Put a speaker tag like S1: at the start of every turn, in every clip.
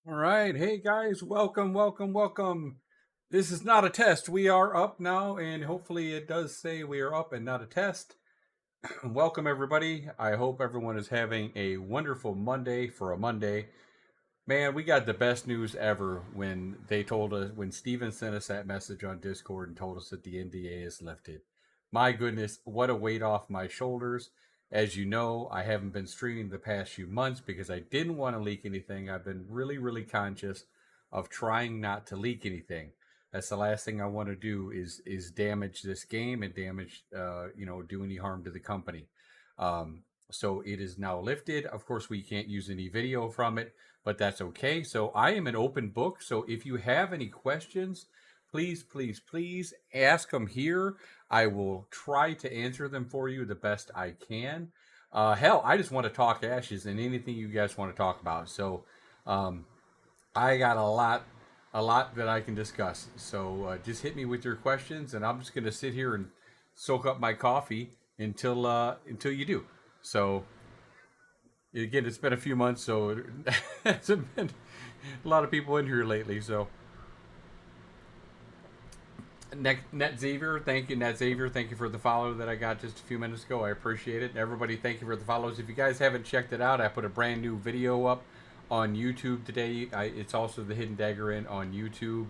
S1: All right. Hey guys, welcome, welcome, welcome. This is not a test. We are up now, and hopefully it does say we are up and not a test. Welcome, everybody. I hope everyone is having a wonderful Monday for a Monday. Man, we got the best news ever when they told us, when Steven sent us that message on Discord and told us that the NDA is lifted. My goodness, what a weight off my shoulders. As you know, I haven't been streaming the past few months because I didn't want to leak anything. I've been really, really conscious of trying not to leak anything. That's the last thing I want to do is damage this game and damage, do any harm to the company. So it is now lifted. Of course, we can't use any video from it, but that's okay. So I am an open book. So if you have any questions, please, please, please ask them here. I will try to answer them for you the best I can. Hell, I just want to talk Ashes and anything you guys want to talk about. So I got a lot that I can discuss. So just hit me with your questions, and I'm just going to sit here and soak up my coffee until you do. So again, it's been a few months, so it hasn't been a lot of people in here lately. So Net Xavier, thank you, Net Xavier. Thank you for the follow that I got just a few minutes ago. I appreciate it. Everybody, thank you for the follows. If you guys haven't checked it out, I put a brand new video up on YouTube today. It's also the Hidden Dagger Inn on YouTube,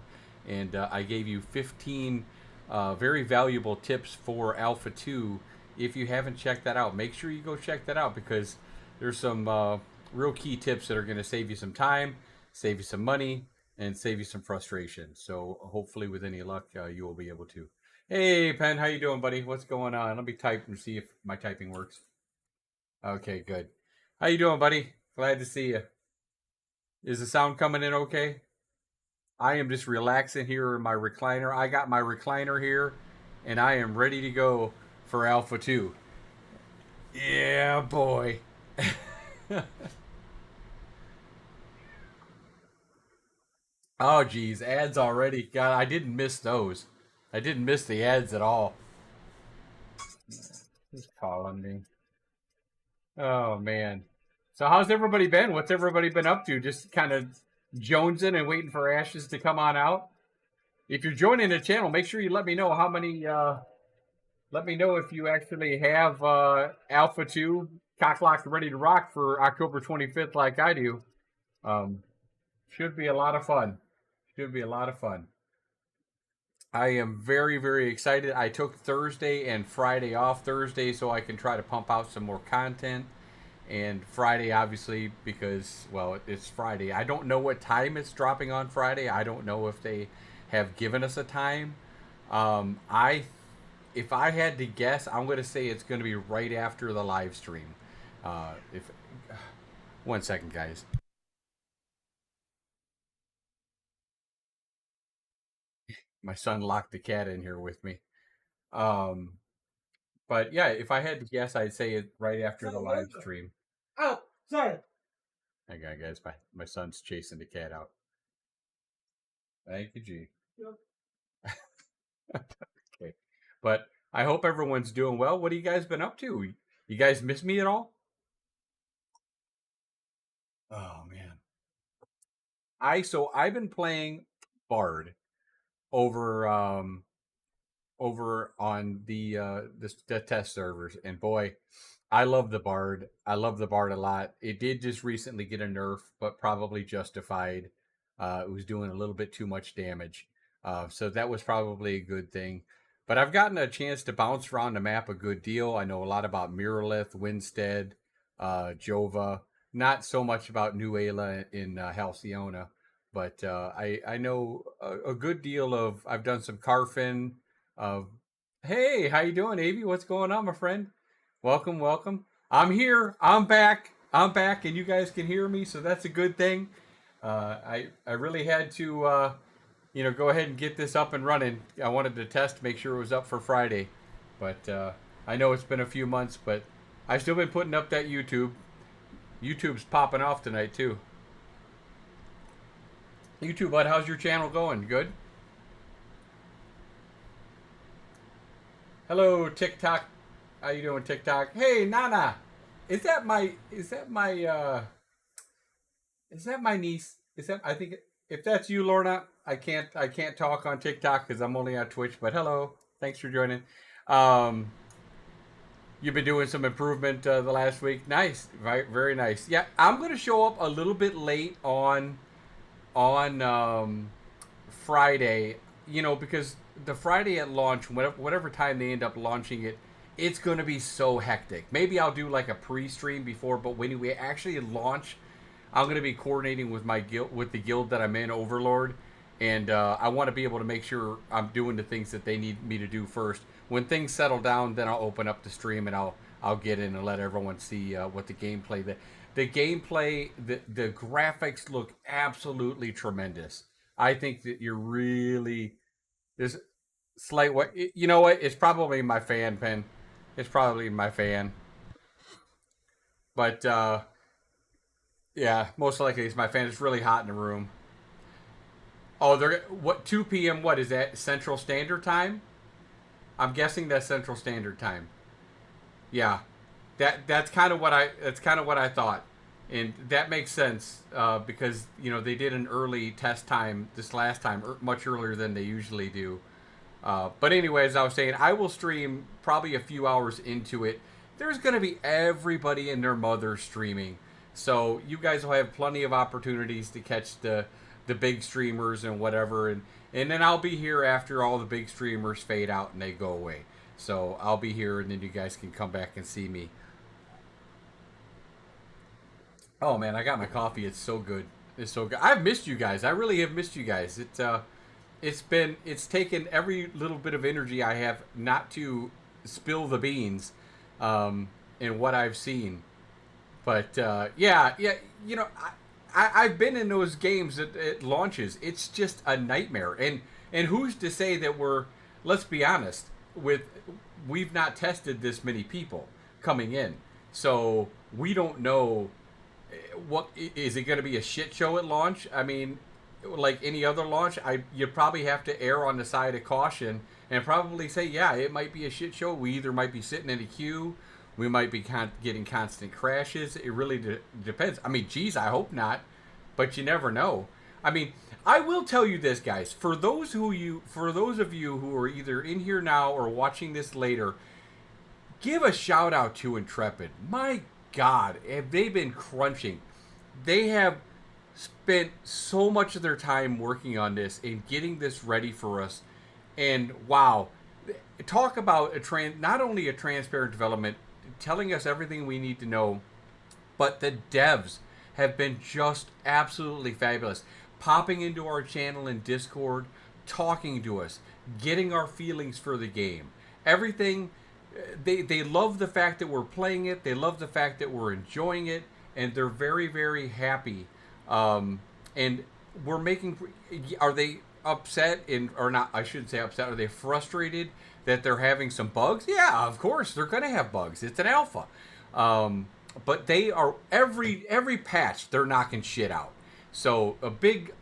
S1: and I gave you 15 very valuable tips for Alpha 2. If you haven't checked that out, make sure you go check that out because there's some real key tips that are going to save you some time, save you some money, and save you some frustration. So hopefully, with any luck, you will be able to. Hey, Penn, how you doing, buddy? What's going on? Let me type and see if my typing works. Okay, good. How you doing, buddy? Glad to see you. Is the sound coming in okay? I am just relaxing here in my recliner. I got my recliner here, and I am ready to go for Alpha 2. Yeah, boy. Oh, geez, ads already. God, I didn't miss those. I didn't miss the ads at all. He's calling me. Oh, man. So how's everybody been? What's everybody been up to? Just kind of jonesing and waiting for Ashes to come on out? If you're joining the channel, make sure you let me know how many, let me know if you actually have Alpha 2 cocklocked ready to rock for October 25th like I do. Should be a lot of fun. Should be a lot of fun. I am very, very excited. I took Thursday and Friday off. Thursday so I can try to pump out some more content. And Friday, obviously, because, well, it's Friday. I don't know what time it's dropping on Friday. I don't know if they have given us a time. If I had to guess, I'm going to say it's going to be right after the live stream. If 1 second, guys. My son locked the cat in here with me. Um, but yeah, if I had to guess, I'd say it right after the live stream.
S2: Oh, sorry.
S1: Hang on, guys. My son's chasing the cat out. Thank you, G.
S2: Yep.
S1: Okay. But I hope everyone's doing well. What have you guys been up to? You guys miss me at all? Oh man. I've been playing Bard over over on the test servers, and boy, I love the Bard. I love the Bard a lot. It did just recently get a nerf, but probably justified. It was doing a little bit too much damage, so that was probably a good thing. But I've gotten a chance to bounce around the map a good deal. I know a lot about Miralith, Winstead, Jova. Not so much about New Ayla in Halcyona, but I know a good deal of. I've done some Carfin. Hey, how you doing, Avi? What's going on, my friend? Welcome, welcome. I'm here. I'm back. I'm back, and you guys can hear me, so that's a good thing. I really had to go ahead and get this up and running. I wanted to test, make sure it was up for Friday, but I know it's been a few months, but I've still been putting up that YouTube. YouTube's popping off tonight too. YouTube, bud, how's your channel going? Good. Hello, TikTok. How you doing, TikTok? Hey, Nana. Is that my is that my niece? Is that? I think if that's you, Lorna, I can't talk on TikTok because I'm only on Twitch. But hello, thanks for joining. Um, you've been doing some improvement the last week. Nice, right? Very nice. Yeah, I'm gonna show up a little bit late on Friday. You know, because the Friday at launch, whatever time they end up launching it, it's gonna be so hectic. Maybe I'll do like a pre-stream before, but when we actually launch, I'm going to be coordinating with my guild, with the guild that I'm in, Overlord, and I want to be able to make sure I'm doing the things that they need me to do first. When things settle down, then I'll open up the stream and I'll get in and let everyone see what the gameplay. The gameplay, the graphics look absolutely tremendous. I think that you're really there's slight what you know what it's probably my fan pen. It's probably my fan, but. Yeah, most likely it's my fan. It's really hot in the room. Oh, they're what 2 p.m. What is that? Central Standard Time? I'm guessing that's Central Standard Time. Yeah, that's kind of what I thought, and that makes sense because you know they did an early test time this last time, much earlier than they usually do. But anyway, as I was saying, I will stream probably a few hours into it. There's going to be everybody and their mother streaming. So you guys will have plenty of opportunities to catch the big streamers and whatever, and then I'll be here after all the big streamers fade out and they go away. So I'll be here, and then you guys can come back and see me. Oh man, I got my coffee. It's so good. It's so good. I've missed you guys. I really have missed you guys. It's taken every little bit of energy I have not to spill the beans, in what I've seen. But yeah, you know, I've been in those games at launches. It's just a nightmare. And who's to say that we're? Let's be honest. We've not tested this many people coming in, so we don't know what is it going to be a shit show at launch. I mean, like any other launch, you probably have to err on the side of caution and probably say, yeah, it might be a shit show. We either might be sitting in a queue. We might be getting constant crashes. It really depends. I mean, geez, I hope not, but you never know. I mean, I will tell you this, guys. For those of you who are either in here now or watching this later, give a shout out to Intrepid. My God, have they been crunching? They have spent so much of their time working on this and getting this ready for us. And wow, talk about not only a transparent development, telling us everything we need to know, but the devs have been just absolutely fabulous. Popping into our channel in Discord, talking to us, getting our feelings for the game. Everything, they love the fact that we're playing it. They love the fact that we're enjoying it, and they're very, very happy. And we're making. Are they upset or not? I shouldn't say upset. Are they frustrated that they're having some bugs? Yeah, of course they're going to have bugs. It's an alpha. But they are every patch they're knocking shit out. So a big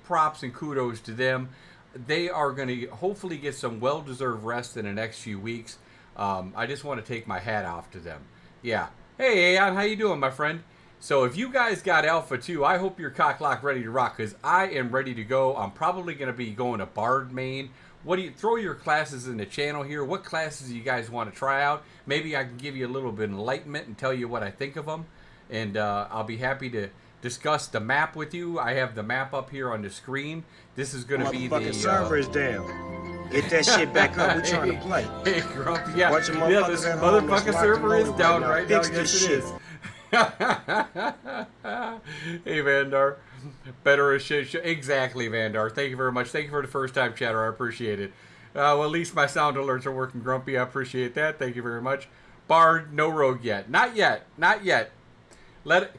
S1: props and kudos to them. They are going to hopefully get some well-deserved rest in the next few weeks. I just want to take my hat off to them. Yeah. Hey, Aeon, how you doing, my friend? So if you guys got Alpha 2, I hope you're cocklock ready to rock, because I am ready to go. I'm probably going to be going to Bard main. What do you throw your classes in the channel here? What classes do you guys want to try out? Maybe I can give you a little bit of enlightenment and tell you what I think of them. And I'll be happy to discuss the map with you. I have the map up here on the screen. This is going to be the...
S3: Motherfucking server is down. Get that shit back up. We're trying to play.
S1: Hey, Grumpy. Yeah, this motherfucking server is down right now. Yes, it is. Hey, Vandar. Better a shit show. Exactly, Vandar. Thank you very much. Thank you for the first time chatter. I appreciate it. Well, at least my sound alerts are working, Grumpy. I appreciate that. Thank you very much. Bard, no rogue yet. Not yet. Not yet. Let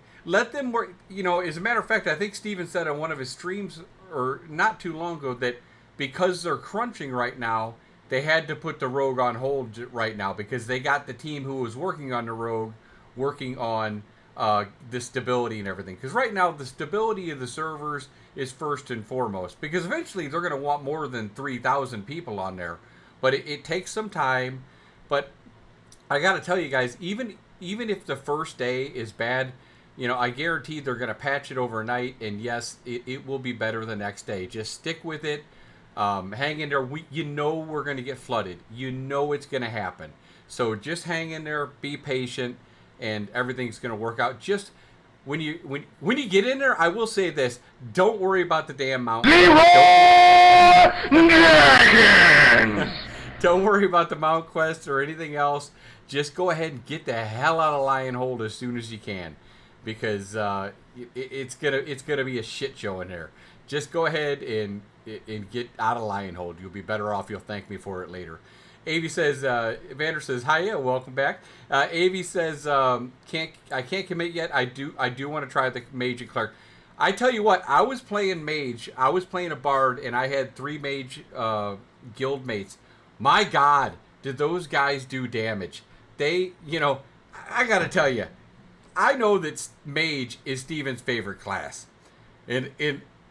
S1: them work. You know, as a matter of fact, I think Steven said on one of his streams, or not too long ago, that because they're crunching right now, they had to put the rogue on hold right now because they got the team who was working on the rogue working on the stability and everything. Because right now, the stability of the servers is first and foremost. Because eventually, they're going to want more than 3,000 people on there. But it takes some time. But I got to tell you guys, even if the first day is bad, you know, I guarantee they're going to patch it overnight, and yes, it will be better the next day. Just stick with it. Hang in there. You know we're going to get flooded. You know it's going to happen. So just hang in there, be patient, and everything's going to work out. Just when you get in there, I will say this: don't worry about the damn mountain. Don't worry about the Mount Quest or anything else. Just go ahead and get the hell out of Lionhold as soon as you can, because it's gonna be a shit show in there. Just go ahead and get out of Lionhold. You'll be better off. You'll thank me for it later. Avi says, Vander says, hiya, welcome back. Avi says, I can't commit yet. I do want to try the Mage and Cleric. I tell you what, I was playing Mage. I was playing a Bard, and I had 3 Mage guild mates. My God, did those guys do damage. They, you know, I got to tell you, I know that Mage is Steven's favorite class. And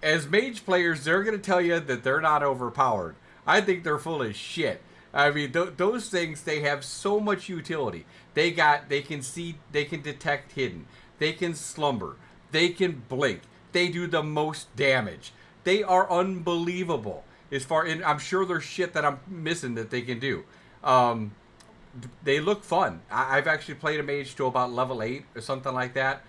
S1: as Mage players, they're going to tell you that they're not overpowered. I think they're full of shit. I mean, those things, they have so much utility. They can see, they can detect hidden. They can slumber. They can blink. They do the most damage. They are unbelievable. And I'm sure there's shit that I'm missing that they can do. They look fun. I've actually played a mage to about level 8 or something like that.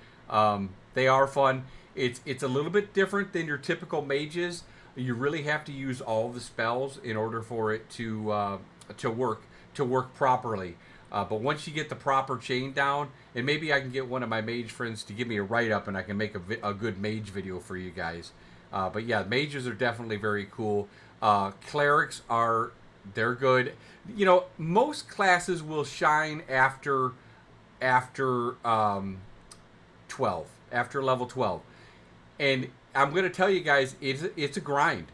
S1: They are fun. It's a little bit different than your typical mages. You really have to use all the spells in order for it to work properly. But once you get the proper chain down, and maybe I can get one of my mage friends to give me a write-up, and I can make a good mage video for you guys. But yeah, mages are definitely very cool. Clerics they're good. You know, most classes will shine after 12, after level 12. And I'm going to tell you guys, it's a grind.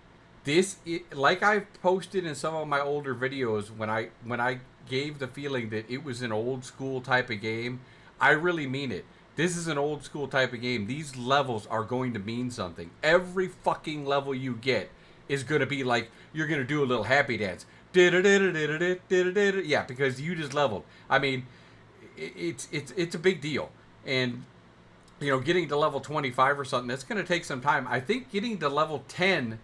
S1: Like I've posted in some of my older videos, when I gave the feeling that it was an old school type of game, I really mean it. This is an old school type of game. These levels are going to mean something. Every fucking level you get is going to be like, you're going to do a little happy dance. Yeah, because you just leveled. I mean, it's a big deal. And, you know, getting to level 25 or something, that's going to take some time. I think getting to level 10,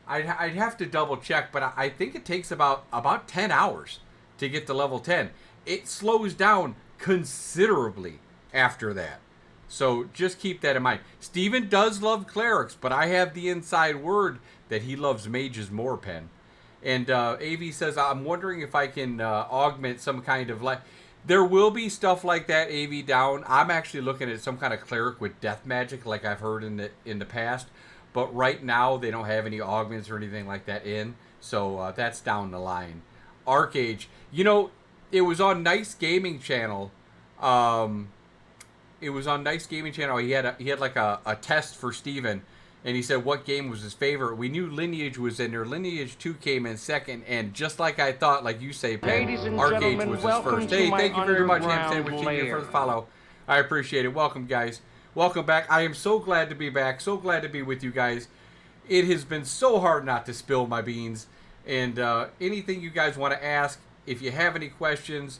S1: I'd have to double check, but I think it takes about 10 hours to get to level 10. It slows down considerably after that. So just keep that in mind. Steven does love clerics, but I have the inside word that he loves mages more, Pen. And AV says, I'm wondering if I can augment some kind of there will be stuff like that, AV down. I'm actually looking at some kind of cleric with death magic, like I've heard in the past. But right now, they don't have any augments or anything like that in. So that's down the line. Arcage, you know, it was on Nice Gaming Channel. He had like a test for Steven. And he said what game was his favorite. We knew Lineage was in there. Lineage 2 came in second. And just like I thought, like you say, Pen, Arcade was his first. Hey, thank you very much, Ham Sandwich Chicken, for the follow. I appreciate it. Welcome, guys. Welcome back. I am so glad to be back. So glad to be with you guys. It has been so hard not to spill my beans. And anything you guys want to ask, if you have any questions,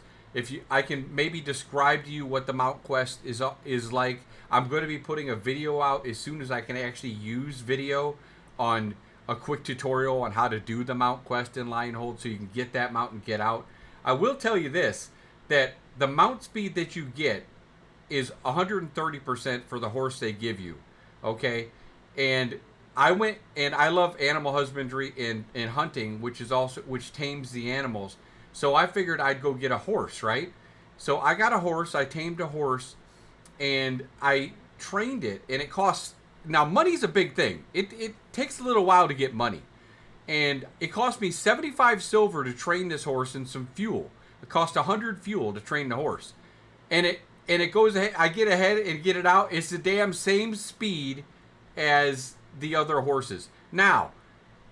S1: I can maybe describe to you what the Mount Quest is like. I'm going to be putting a video out as soon as I can actually use video on a quick tutorial on how to do the Mount Quest in Lionhold, so you can get that mount and get out. I will tell you this, that the mount speed that you get is 130% for the horse they give you. Okay? And I went, and I love animal husbandry and hunting, which tames the animals. So I figured I'd go get a horse, right? So I got a horse, I tamed a horse, and I trained it, and it costs... Now, money's a big thing. It takes a little while to get money. And it cost me 75 silver to train this horse and some fuel. It cost 100 fuel to train the horse. And it goes ahead, I get ahead and get it out. It's the damn same speed as the other horses. Now,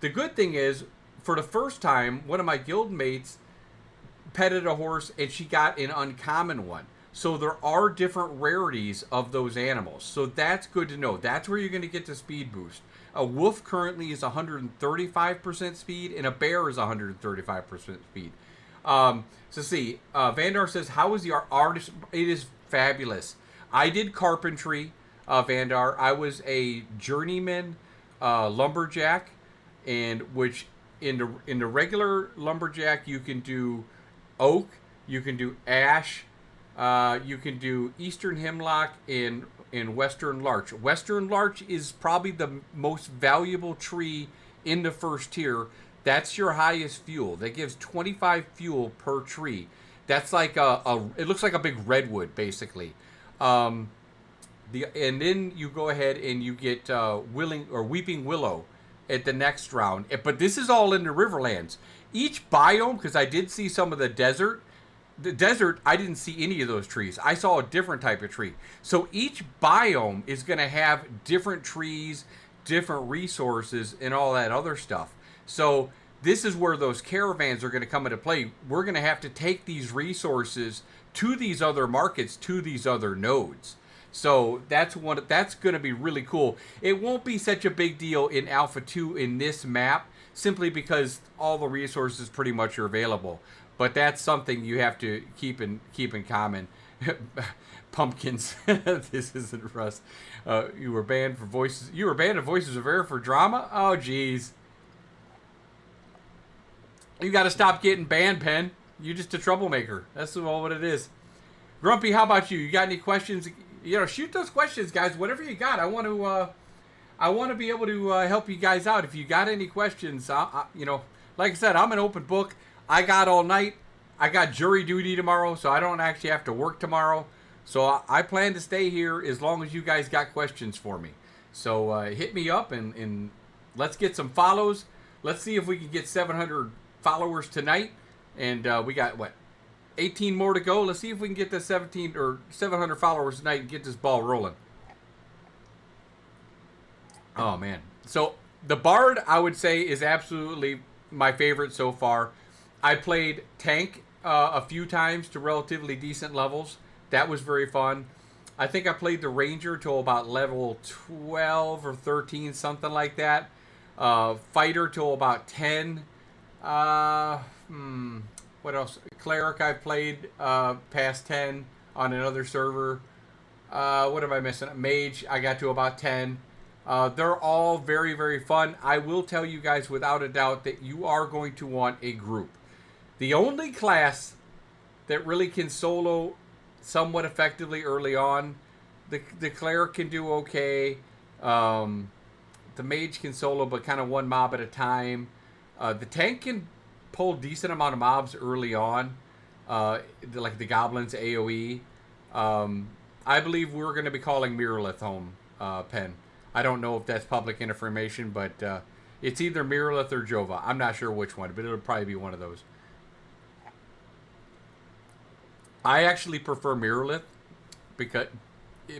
S1: the good thing is, for the first time, one of my guild mates petted a horse, and she got an uncommon one. So there are different rarities of those animals. So that's good to know. That's where you're going to get the speed boost. A wolf currently is 135% speed, and a bear is 135% speed. So see, Vandar says, how is the artist? It is fabulous. I did carpentry, Vandar. I was a journeyman lumberjack, and which in the regular lumberjack you can do oak, you can do ash, you can do eastern hemlock and western larch. Western larch is probably the most valuable tree in the first tier. That's your highest fuel. That gives 25 fuel per tree. That's like it looks like a big redwood basically. And then you go ahead and you get weeping willow at the next round. But this is all in the Riverlands. Each biome, because I did see some of the desert. The desert, I didn't see any of those trees. I saw a different type of tree. So each biome is going to have different trees, different resources, and all that other stuff. So this is where those caravans are going to come into play. We're going to have to take these resources to these other markets, to these other nodes. So that's going to be really cool. It won't be such a big deal in Alpha 2 in this map, simply because all the resources pretty much are available. But that's something you have to keep in common. Pumpkins. This isn't Russ. You were banned for voices. You were banned of Voices of Air for drama? Oh, jeez. You got to stop getting banned, Pen. You're just a troublemaker. That's all what it is. Grumpy, how about you? You got any questions? Shoot those questions, guys. Whatever you got. I want to be able to help you guys out. If you got any questions, like I said, I'm an open book. I got all night. I got jury duty tomorrow, so I don't actually have to work tomorrow. So I plan to stay here as long as you guys got questions for me. So hit me up and let's get some follows. Let's see if we can get 700 followers tonight. And we got, 18 more to go. Let's see if we can get the 17 or 700 followers tonight and get this ball rolling. Oh, man. So the Bard, I would say, is absolutely my favorite so far. I played Tank a few times to relatively decent levels. That was very fun. I think I played the Ranger till about level 12 or 13, something like that. Fighter till about 10. What else? Cleric I played past 10 on another server. What am I missing? Mage I got to about 10. They're all very, very fun. I will tell you guys without a doubt that you are going to want a group. The only class that really can solo somewhat effectively early on, the Cleric can do okay. The Mage can solo, but kind of one mob at a time. The Tank can pull decent amount of mobs early on, like the Goblins, AoE. I believe we're going to be calling Mirrorlith home, Pen. I don't know if that's public information, but it's either Mirrorlith or Jova. I'm not sure which one, but it'll probably be one of those. I actually prefer Mirrorlith,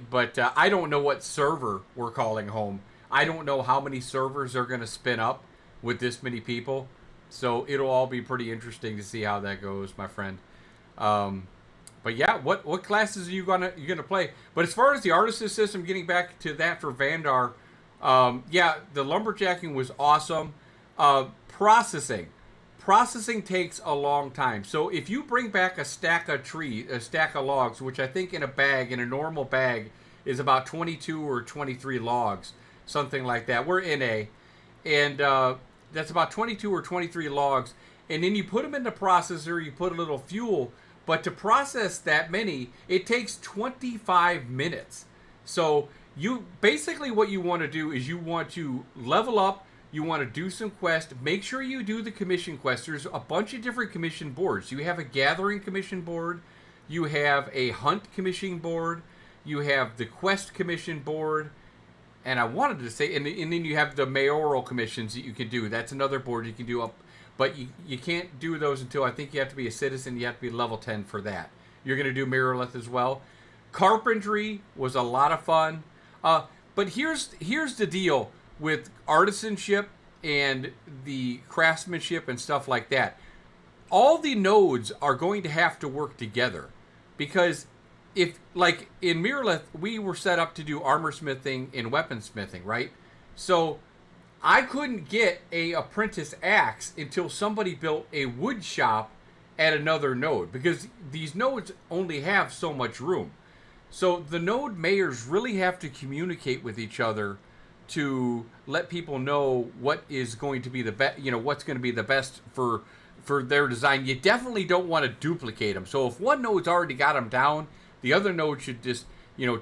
S1: but I don't know what server we're calling home. I don't know how many servers are going to spin up with this many people, so it'll all be pretty interesting to see how that goes, my friend. But yeah, what classes are you gonna play? But as far as the artisan system, getting back to that for Vandar, yeah, the lumberjacking was awesome. Processing takes a long time. So if you bring back a stack of logs, which I think in a normal bag is about 22 or 23 logs, something like that. We're NA, and that's about 22 or 23 logs. And then you put them in the processor, you put a little fuel, but to process that many, it takes 25 minutes. So you basically what you want to do is you want to level up. You want to do some quests. Make sure you do the commission quests. There's a bunch of different commission boards. You have a gathering commission board. You have a hunt commission board. You have the quest commission board. And I wanted to say, and then you have the mayoral commissions that you can do. That's another board you can do up. But you can't do those until I think you have to be a citizen. You have to be level 10 for that. You're going to do Mirrorlith as well. Carpentry was a lot of fun. But here's the deal with artisanship and the craftsmanship and stuff like that. All the nodes are going to have to work together, because if, like in Mirrorlith, we were set up to do armor smithing and weapon smithing, right? So I couldn't get a apprentice axe until somebody built a wood shop at another node, because these nodes only have so much room. So the node mayors really have to communicate with each other to let people know what is going to be the best, what's going to be the best for their design. You definitely don't want to duplicate them. So if one node's already got them down, the other node should just,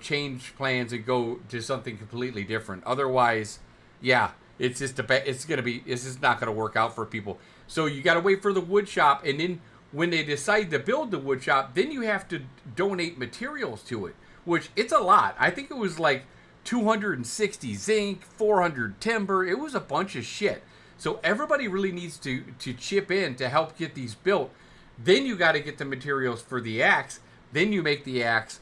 S1: change plans and go to something completely different. Otherwise, yeah, it's just not going to work out for people. So you got to wait for the wood shop, and then when they decide to build the wood shop, then you have to donate materials to it, which it's a lot. I think it was like 260 zinc, 400 timber. It was a bunch of shit. So everybody really needs to chip in to help get these built. Then you got to get the materials for the axe. Then you make the axe,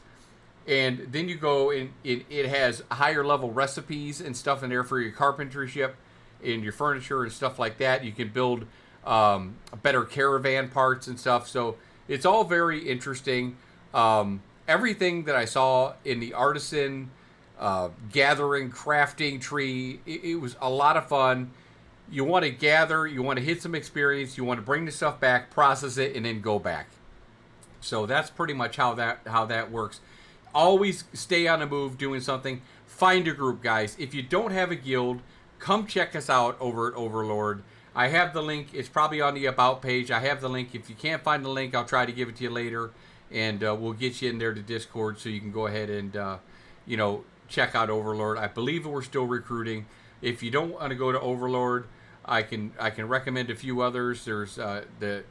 S1: and then you go and it has higher level recipes and stuff in there for your carpentry ship and your furniture and stuff like that. You can build better caravan parts and stuff. So it's all very interesting. Everything that I saw in the artisan gathering crafting tree, it was a lot of fun. You want to gather, you want to hit some experience, you want to bring the stuff back, process it, and then go back. So that's pretty much how that works. Always stay on the move doing something. Find a group, guys. If you don't have a guild, come check us out over at Overlord. I have the link. It's probably on the About page. I have the link. If you can't find the link, I'll try to give it to you later. And we'll get you in there to Discord so you can go ahead and, check out Overlord. I believe we're still recruiting. If you don't want to go to Overlord, I can recommend a few others. There's the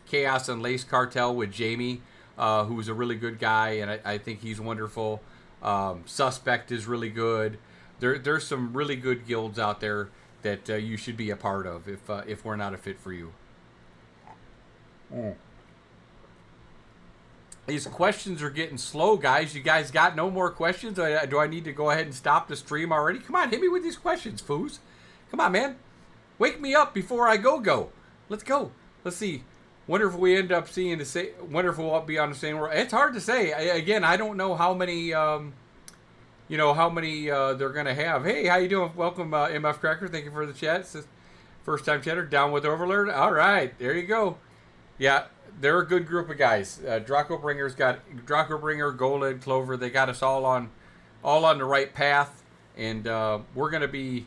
S1: Chaos and Lace Cartel with Jamie, who's a really good guy, and I think he's wonderful. Suspect is really good. There's some really good guilds out there that you should be a part of if we're not a fit for you. These questions are getting slow, guys. You guys got no more questions? Do I need to go ahead and stop the stream already? Come on, hit me with these questions, foos. Come on, man. Wake me up before I go. Let's go. Let's see. Wonder if we end up seeing the same. Wonder if we'll be on the same world. It's hard to say. I don't know how many. They're gonna have. Hey, how you doing? Welcome, MF Cracker. Thank you for the chat. It says, first time chatter. Down with Overlord. All right, there you go. Yeah, they're a good group of guys. Dracobringer's got Dracobringer, Goled, Clover. They got us all on the right path, and we're gonna be.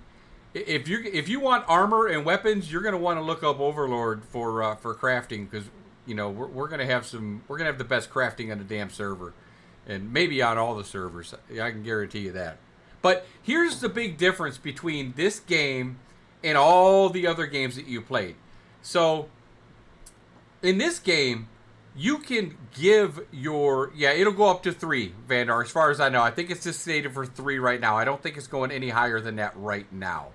S1: If you want armor and weapons, you're gonna want to look up Overlord for crafting, because we're gonna have the best crafting on the damn server, and maybe on all the servers. I can guarantee you that. But here's the big difference between this game and all the other games that you played. So in this game, you can give it'll go up to 3, Vandar, as far as I know. I think it's just stated for 3 right now. I don't think it's going any higher than that right now.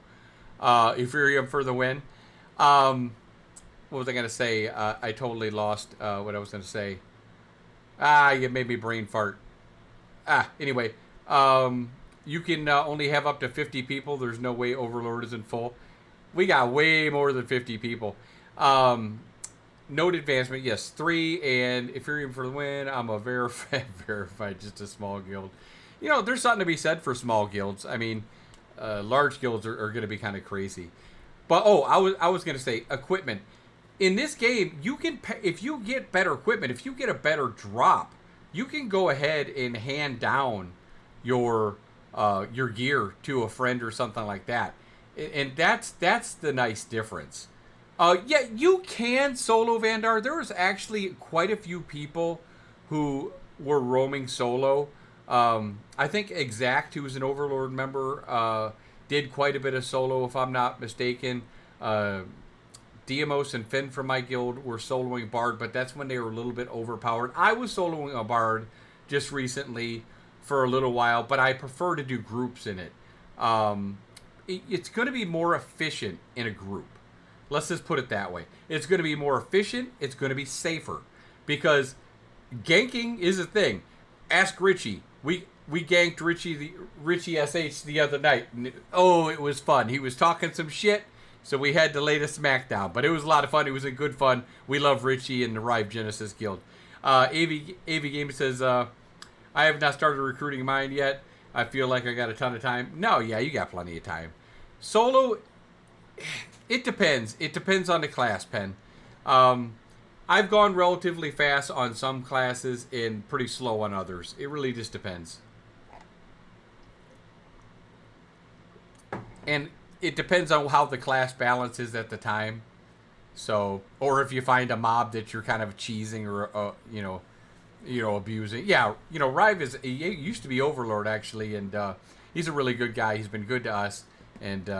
S1: Ethereum for the win. What was I going to say? I totally lost what I was going to say. You made me brain fart. Anyway, you can only have up to 50 people. There's no way Overlord isn't full. We got way more than 50 people. Note advancement, yes, 3, and Ethereum for the win. I'm a verified, just a small guild. There's something to be said for small guilds. I mean, large guilds are going to be kind of crazy. But I was going to say equipment. In this game, you can if you get better equipment, if you get a better drop, you can go ahead and hand down your gear to a friend or something like that, and that's the nice difference. Yeah, you can solo Vandar. There was actually quite a few people who were roaming solo. I think Exact, who was an Overlord member, did quite a bit of solo, if I'm not mistaken. Diamos and Finn from my guild were soloing Bard, but that's when they were a little bit overpowered. I was soloing a Bard just recently for a little while, but I prefer to do groups in it. It's going to be more efficient in a group. Let's just put it that way. It's going to be more efficient. It's going to be safer, because ganking is a thing. Ask Richie. We ganked Richie SH the other night. And it was fun. He was talking some shit, so we had to lay the smack down. But it was a lot of fun. It was a good fun. We love Richie and the Rive Genesis Guild. AV Game says, I have not started recruiting mine yet. I feel like I got a ton of time. No, yeah, you got plenty of time. Solo, it depends. It depends on the class, Pen. I've gone relatively fast on some classes and pretty slow on others. It really just depends. And it depends on how the class balance is at the time. So, or if you find a mob that you're kind of cheesing or, abusing. Yeah, Rive he used to be Overlord, actually, and he's a really good guy. He's been good to us. And,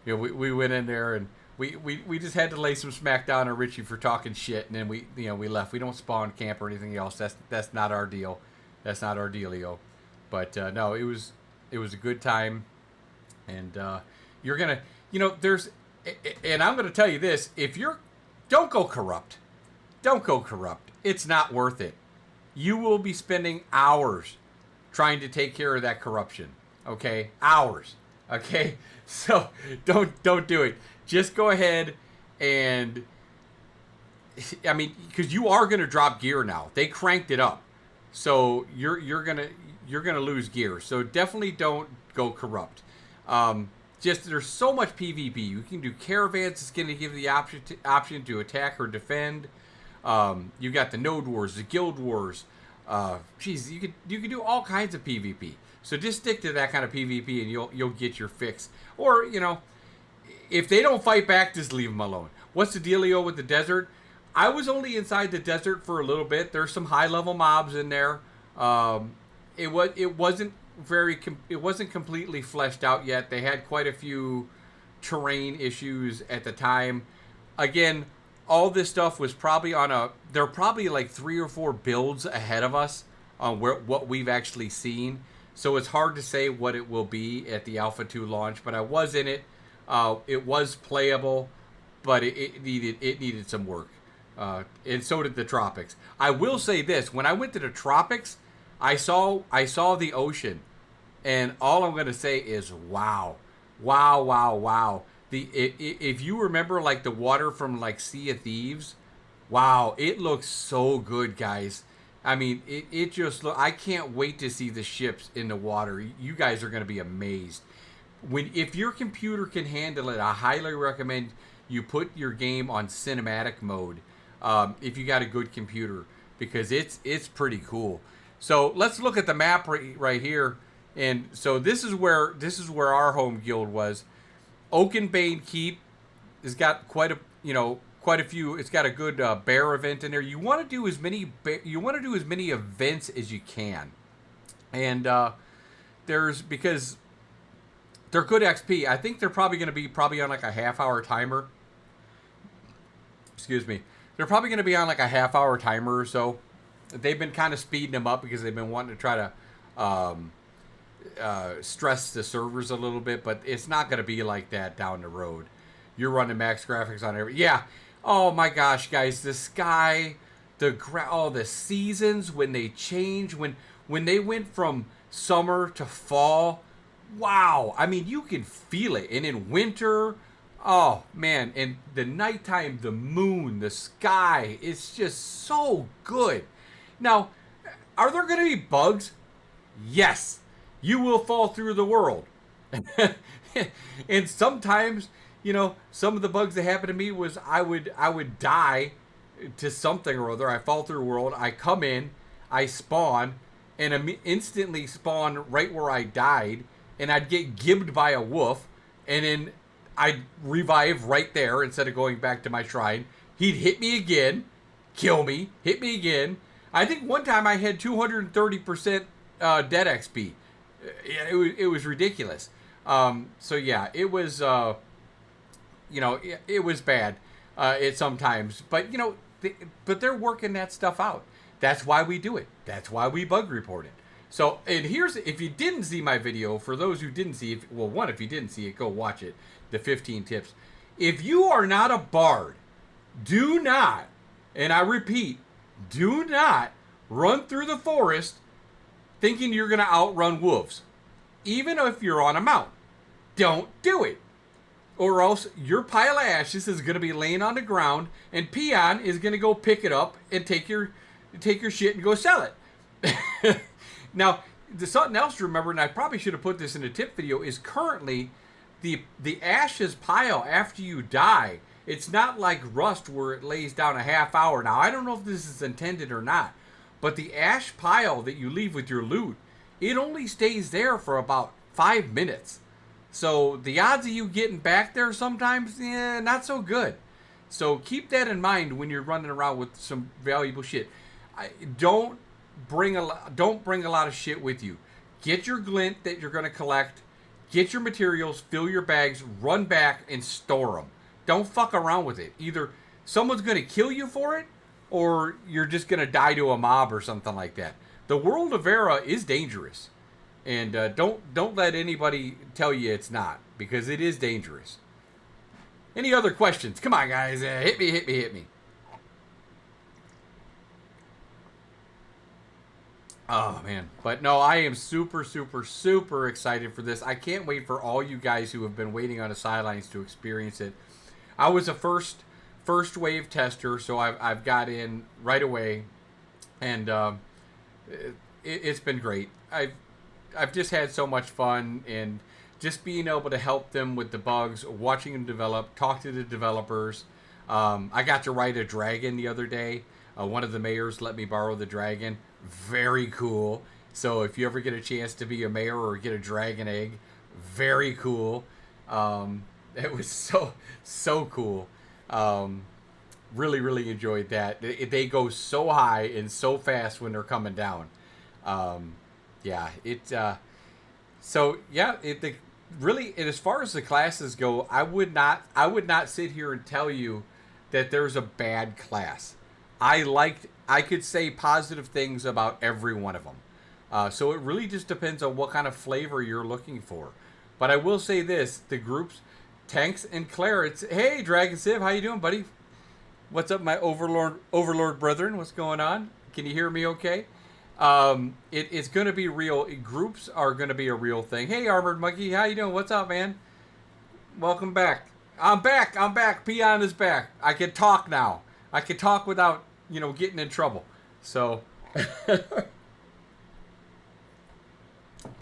S1: we went in there and we just had to lay some smack down on Richie for talking shit, and then we left. We don't spawn camp or anything else. That's not our deal. That's not our dealio. But no, it was a good time, and you're gonna, there's, and I'm gonna tell you this: don't go corrupt. Don't go corrupt. It's not worth it. You will be spending hours trying to take care of that corruption. Okay, hours. Okay, so don't do it. Just go ahead and, I mean, because you are gonna drop gear now. They cranked it up, so you're gonna lose gear. So definitely don't go corrupt. Just there's so much PvP. You can do caravans. It's gonna give you the option to attack or defend. You got the node wars, the guild wars. You could do all kinds of PvP. So just stick to that kind of PvP, and you'll get your fix. Or if they don't fight back, just leave them alone. What's the dealio with the desert? I was only inside the desert for a little bit. There's some high level mobs in there. It wasn't completely fleshed out yet. They had quite a few terrain issues at the time. Again, all this stuff was probably they're probably like 3 or 4 builds ahead of us on what we've actually seen. So it's hard to say what it will be at the Alpha 2 launch, but I was in it. It was playable, but it needed some work. And so did the Tropics. I will say this: when I went to the Tropics, I saw the ocean, and all I'm gonna say is wow. If you remember like the water from like Sea of Thieves, wow, it looks so good, guys. I mean, it just I can't wait to see the ships in the water. You guys are gonna be amazed. If your computer can handle it, I highly recommend you put your game on cinematic mode. If you got a good computer, because it's pretty cool. So let's look at the map right here. And so this is where our home guild was. Oakenbane Keep has got quite a few. It's got a good bear event in there. You want to do as many events as you can, and because they're good XP. I think they're probably going to be on like a half-hour timer. Excuse me. They're probably going to be on like a half-hour timer or so. They've been kind of speeding them up because they've been wanting to try to stress the servers a little bit, but it's not going to be like that down the road. You're running max graphics on every. Yeah. Oh my gosh, guys, the sky, the seasons when they change, when they went from summer to fall. Wow. I mean, you can feel it. And in winter, oh man, and the nighttime, the moon, the sky, it's just so good. Now, are there going to be bugs? Yes. You will fall through the world. And sometimes, some of the bugs that happened to me was I would die to something or other. I fall through the world. I come in, I spawn, and instantly spawn right where I died. And I'd get gibbed by a wolf, and then I'd revive right there instead of going back to my shrine. He'd hit me again, kill me, hit me again. I think one time I had 230% dead XP. It was ridiculous. So yeah, it was it was bad it sometimes, but but they're working that stuff out. That's why we do it. That's why we bug report it. So, and here's, if you didn't see my video, for those who didn't see it, if you didn't see it, go watch it, the 15 tips. If you are not a bard, do not, and I repeat, do not run through the forest thinking you're going to outrun wolves. Even if you're on a mount. Don't do it. Or else your pile of ashes is going to be laying on the ground, and Peon is going to go pick it up and take your shit and go sell it. Now, there's something else to remember, and I probably should have put this in a tip video, is currently the ashes pile after you die It's not like Rust where it lays down a half hour. Now, I don't know if this is intended or not, but the ash pile that you leave with your loot, it only stays there for about 5 minutes. So the odds of you getting back there sometimes, not so good. So keep that in mind when you're running around with some valuable shit. Don't bring a lot of shit with you. Get your glint that you're going to collect. Get your materials, fill your bags, run back, and store them. Don't fuck around with it. Either someone's going to kill you for it, or you're just going to die to a mob or something like that. The world of Era is dangerous. And don't let anybody tell you it's not, because it is dangerous. Any other questions? Come on, guys. Hit me. Oh, man. But no, I am super, super, super excited for this. I can't wait for all you guys who have been waiting on the sidelines to experience it. I was a first wave tester, so I've got in right away. And it's been great. I've just had so much fun, and just being able to help them with the bugs, watching them develop, talk to the developers. I got to ride a dragon the other day. One of the mayors let me borrow the dragon. Very cool. So if you ever get a chance to be a mayor or get a dragon egg, very cool. It was so cool. Really, really enjoyed that. They go so high and so fast when they're coming down. Really, and as far as the classes go, I would not sit here and tell you that there's a bad class. I could say positive things about every one of them. So it really just depends on what kind of flavor you're looking for. But I will say this, the groups, Tanks and Claire, hey, Dragon Civ, how you doing, buddy? What's up, my Overlord brethren? What's going on? Can you hear me okay? It's going to be real. Groups are going to be a real thing. Hey, Armored Monkey, how you doing? What's up, man? Welcome back. I'm back. Peon is back. I can talk now. I can talk without, getting in trouble. So,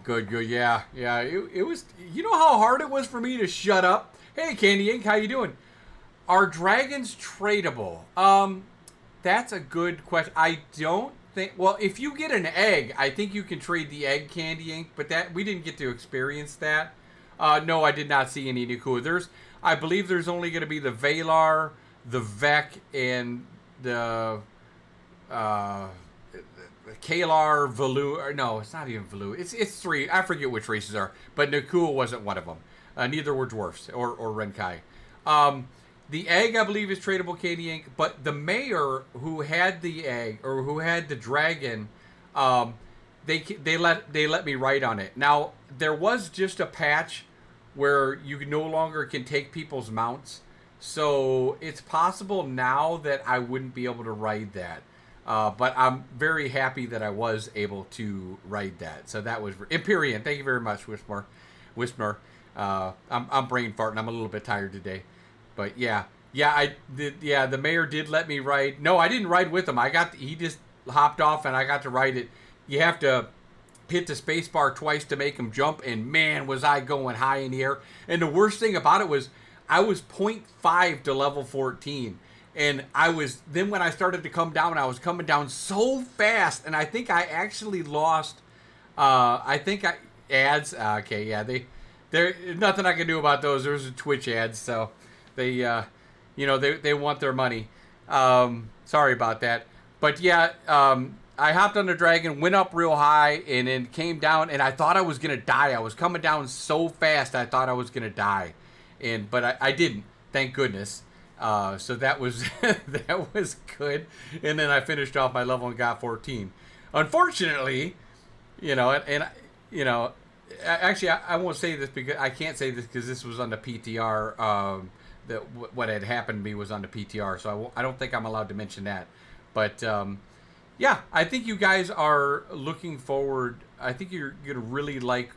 S1: good. Yeah. It was, how hard it was for me to shut up? Hey, Candy Ink, how you doing? Are dragons tradable? That's a good question. I don't think. Well, if you get an egg, I think you can trade the egg, Candy Ink. But that we didn't get to experience that. No, I did not see any Nikua. I believe there's only going to be the Valar, the Vec, and the Kalar, Valu. No, it's not even Valu. It's three. I forget which races are. But Nikua wasn't one of them. Neither were dwarfs or Renkai. The egg, I believe, is tradable, Katie Ink. But the mayor who had the egg or who had the dragon, they let me write on it. Now there was just a patch where you no longer can take people's mounts, so it's possible now that I wouldn't be able to ride that. But I'm very happy that I was able to ride that. So that was Empyrean. Thank you very much, Wismer. I'm brain farting. I'm a little bit tired today. But the mayor did let me ride. No, I didn't ride with him. He just hopped off and I got to ride it. You have to hit the space bar twice to make him jump, and man, was I going high in the air. And the worst thing about it was I was 0.5 to level 14. And then when I started to come down, I was coming down so fast, and I think I actually lost, ads. Okay, yeah, there's nothing I can do about those. There's Twitch ads, so they want their money. Sorry about that. But yeah, I hopped on the dragon, went up real high, and then came down, and I thought I was going to die. I was coming down so fast, I thought I was going to die. But I didn't, thank goodness. So that was that was good. And then I finished off my level and got 14. Unfortunately, actually, I won't say this because I can't say this because this was on the PTR. What had happened to me was on the PTR, so I don't think I'm allowed to mention that. But yeah, I think you guys are looking forward. I think you're gonna really like,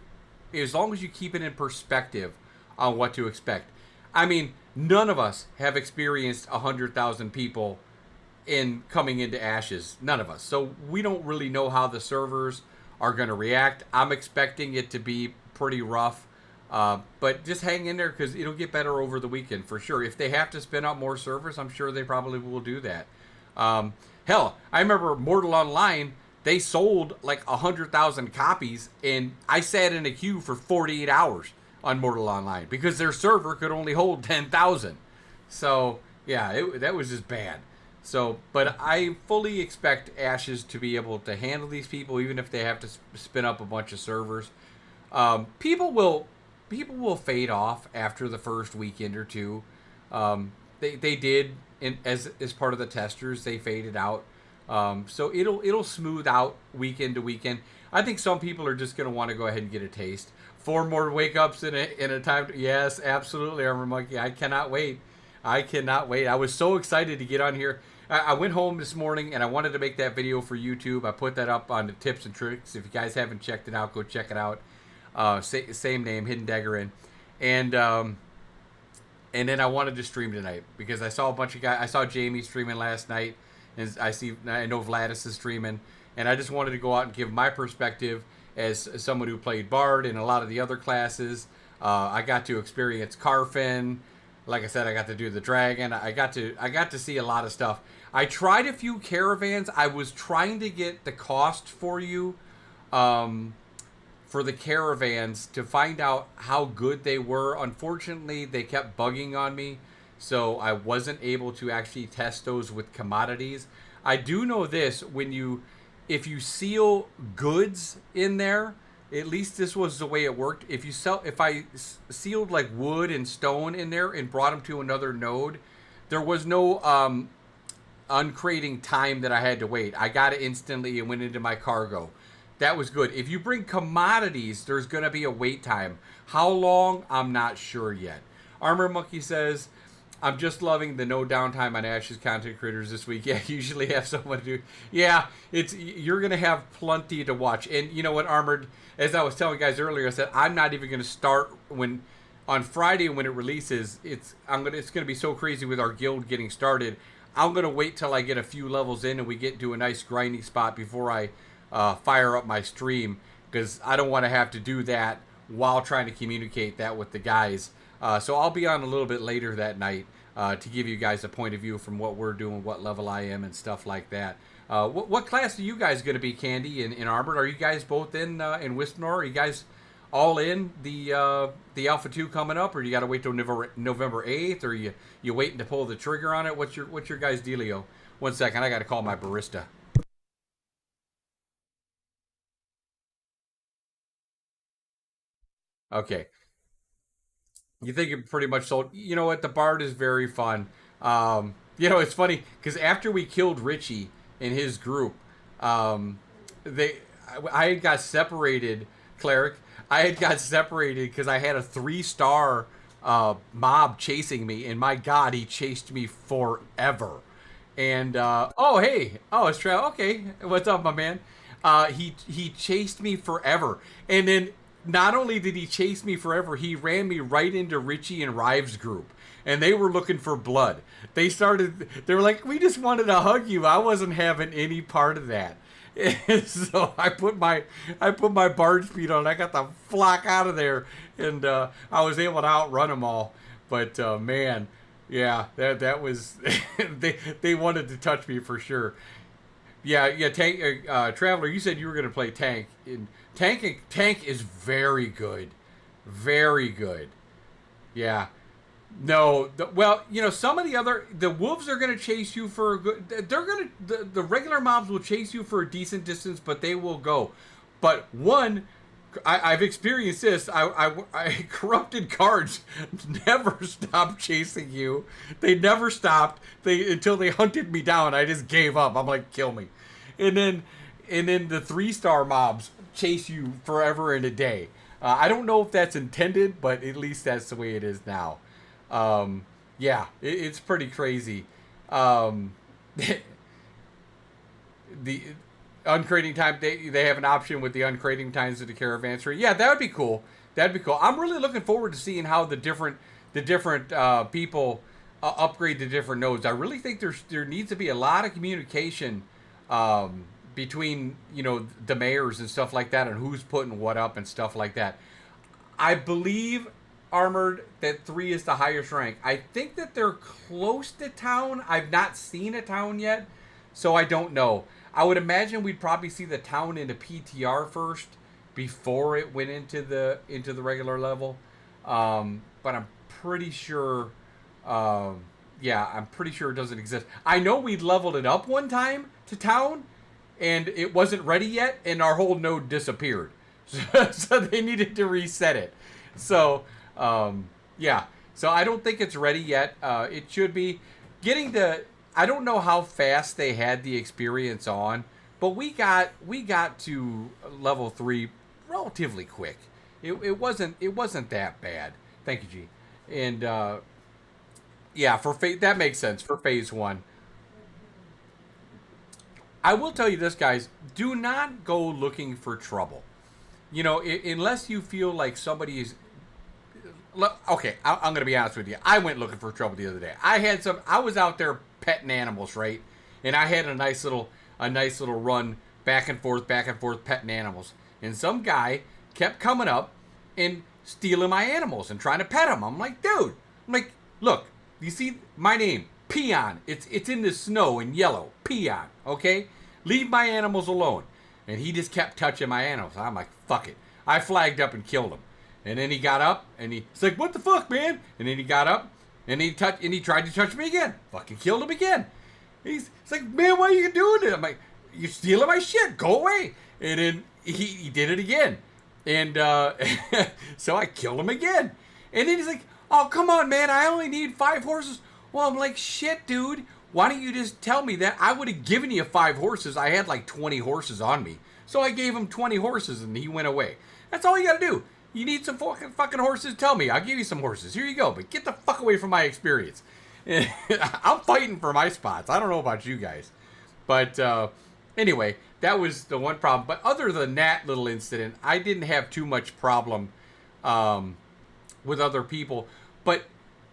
S1: as long as you keep it in perspective on what to expect. I mean, none of us have experienced 100,000 people coming into Ashes. None of us. So we don't really know how the servers are going to react. I'm expecting it to be pretty rough. But just hang in there because it'll get better over the weekend for sure. If they have to spin up more servers, I'm sure they probably will do that. Hell, I remember Mortal Online, they sold like 100,000 copies, and I sat in a queue for 48 hours on Mortal Online because their server could only hold 10,000. So, yeah, that was just bad. So, but I fully expect Ashes to be able to handle these people, even if they have to spin up a bunch of servers. People will fade off after the first weekend or two. They did as part of the testers, they faded out. So it'll smooth out weekend to weekend. I think some people are just going to want to go ahead and get a taste. 4 more wake ups in a time. Yes, absolutely, Armor Monkey. I cannot wait. I cannot wait. I was so excited to get on here. I went home this morning and I wanted to make that video for YouTube. I put that up on the tips and tricks. If you guys haven't checked it out, go check it out. Same name, Hidden Dagger and then I wanted to stream tonight because I saw a bunch of guys. I saw Jamie streaming last night, and I know Vladis is streaming, and I just wanted to go out and give my perspective as someone who played Bard and a lot of the other classes. I got to experience Karfin. Like I said, I got to do the dragon. I got to see a lot of stuff. I tried a few caravans. I was trying to get the cost for you. For the caravans to find out how good they were. Unfortunately, they kept bugging on me, so I wasn't able to actually test those with commodities. I do know this, if you seal goods in there, at least this was the way it worked. If I sealed like wood and stone in there and brought them to another node, there was no uncrating time that I had to wait. I got it instantly and went into my cargo. That was good. If you bring commodities, there's going to be a wait time. How long? I'm not sure yet. Armor Monkey says, I'm just loving the no downtime on Ashes content creators this week. Yeah, usually have someone to do. Yeah, you're going to have plenty to watch. And you know what, Armored, as I was telling guys earlier, I said, I'm not even going to start on Friday when it releases. It's going to be so crazy with our guild getting started. I'm going to wait till I get a few levels in and we get to a nice grinding spot before I fire up my stream, because I don't want to have to do that while trying to communicate that with the guys. So I'll be on a little bit later that night to give you guys a point of view from what we're doing, what level I am, and stuff like that. What class are you guys going to be, Candy and Armored? Are you guys both in Wispnor? Are you guys all in the Alpha 2 coming up, or you got to wait till November 8th, or you waiting to pull the trigger on it? What's your guys' dealio? 1 second, I got to call my barista. Okay. You think it pretty much sold. You know what? The Bard is very fun. It's funny because after we killed Richie and his group, I had got separated, Cleric. I had got separated because I had a 3-star mob chasing me, and my God, he chased me forever. And it's Trav. Okay, what's up, my man? He chased me forever, and then. Not only did he chase me forever, he ran me right into Richie and Rives' group. And they were looking for blood. They were like, we just wanted to hug you. I wasn't having any part of that. And so I put my Bard speed on. I got the flock out of there. And I was able to outrun them all. But man, yeah, that was, they wanted to touch me for sure. Yeah, Tank, Traveler, you said you were going to play Tank. Tank is very good. Very good. Yeah. No, some of the wolves are going to chase you for a good, the regular mobs will chase you for a decent distance, but they will go. But I've experienced this. I corrupted cards never stopped chasing you. They never stopped. Until they hunted me down. I just gave up. I'm like, kill me. And then the 3-star mobs chase you forever and a day. I don't know if that's intended, but at least that's the way it is now. It's pretty crazy. The uncrating time, they have an option with the uncrating times of the caravanserai. Yeah, that would be cool. I'm really looking forward to seeing how the different people upgrade the different nodes. I really think there needs to be a lot of communication between the mayors and stuff like that, and who's putting what up and stuff like that. I believe, Armored, that 3 is the highest rank. I think that they're close to town. I've not seen a town yet, so I don't know. I would imagine we'd probably see the town into PTR first before it went into the regular level. But I'm pretty sure, I'm pretty sure it doesn't exist. I know we leveled it up one time to town, and it wasn't ready yet, and our whole node disappeared. So they needed to reset it. So, So I don't think it's ready yet. It should be. I don't know how fast they had the experience on, but we got to level 3 relatively quick. It wasn't that bad. Thank you, G. And for that makes sense for phase 1. I will tell you this, guys. Do not go looking for trouble. Unless you feel like somebody is... Okay, I'm going to be honest with you. I went looking for trouble the other day. I was out there petting animals, right? And I had a nice little run back and forth, petting animals. And some guy kept coming up and stealing my animals and trying to pet them. I'm like, dude. Look, you see my name, Peon. It's in the snow in yellow, Peon. Okay, leave my animals alone. And he just kept touching my animals. I'm like, fuck it. I flagged up and killed him. And then he got up and he's like, what the fuck, man? And then he got up and he tried to touch me again. Fucking killed him again. He's like, man, why are you doing it? I'm like, you're stealing my shit. Go away. And then he did it again. And so I killed him again. And then he's like, oh, come on, man. I only need 5 horses. Well, I'm like, shit, dude. Why don't you just tell me that? I would have given you 5 horses. I had like 20 horses on me. So I gave him 20 horses and he went away. That's all you got to do. You need some fucking horses? Tell me. I'll give you some horses. Here you go. But get the fuck away from my experience. I'm fighting for my spots. I don't know about you guys. But anyway, that was the one problem. But other than that little incident, I didn't have too much problem with other people. But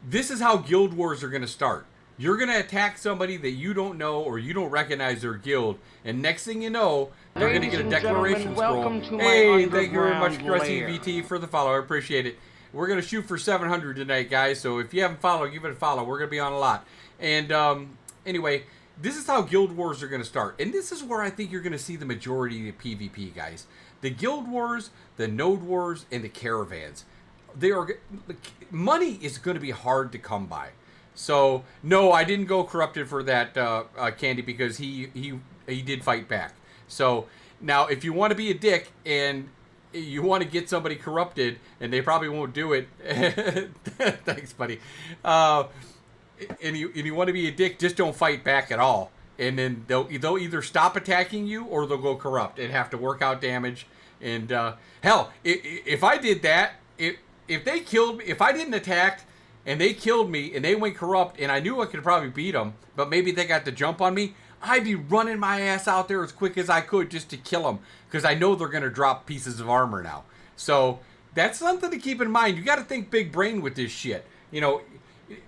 S1: this is how guild wars are going to start. You're going to attack somebody that you don't know or you don't recognize their guild. And next thing you know, they're going to get a declaration scroll. Hey, thank you very much, Crusty VT, for the follow. I appreciate it. We're going to shoot for 700 tonight, guys. So if you haven't followed, give it a follow. We're going to be on a lot. And anyway, this is how guild wars are going to start. And this is where I think you're going to see the majority of PvP, guys. The guild wars, the node wars, and the caravans. Money is going to be hard to come by. So, no, I didn't go corrupted for that, Candy, because he did fight back. So, now, if you want to be a dick and you want to get somebody corrupted, and they probably won't do it, thanks, buddy, and you want to be a dick, just don't fight back at all. And then they'll either stop attacking you or they'll go corrupt and have to work out damage. And, hell, if I did that, if they killed me, if I didn't attack... and they killed me, and they went corrupt, and I knew I could probably beat them, but maybe they got the jump on me, I'd be running my ass out there as quick as I could just to kill them, because I know they're going to drop pieces of armor now. So, that's something to keep in mind. You got to think big brain with this shit.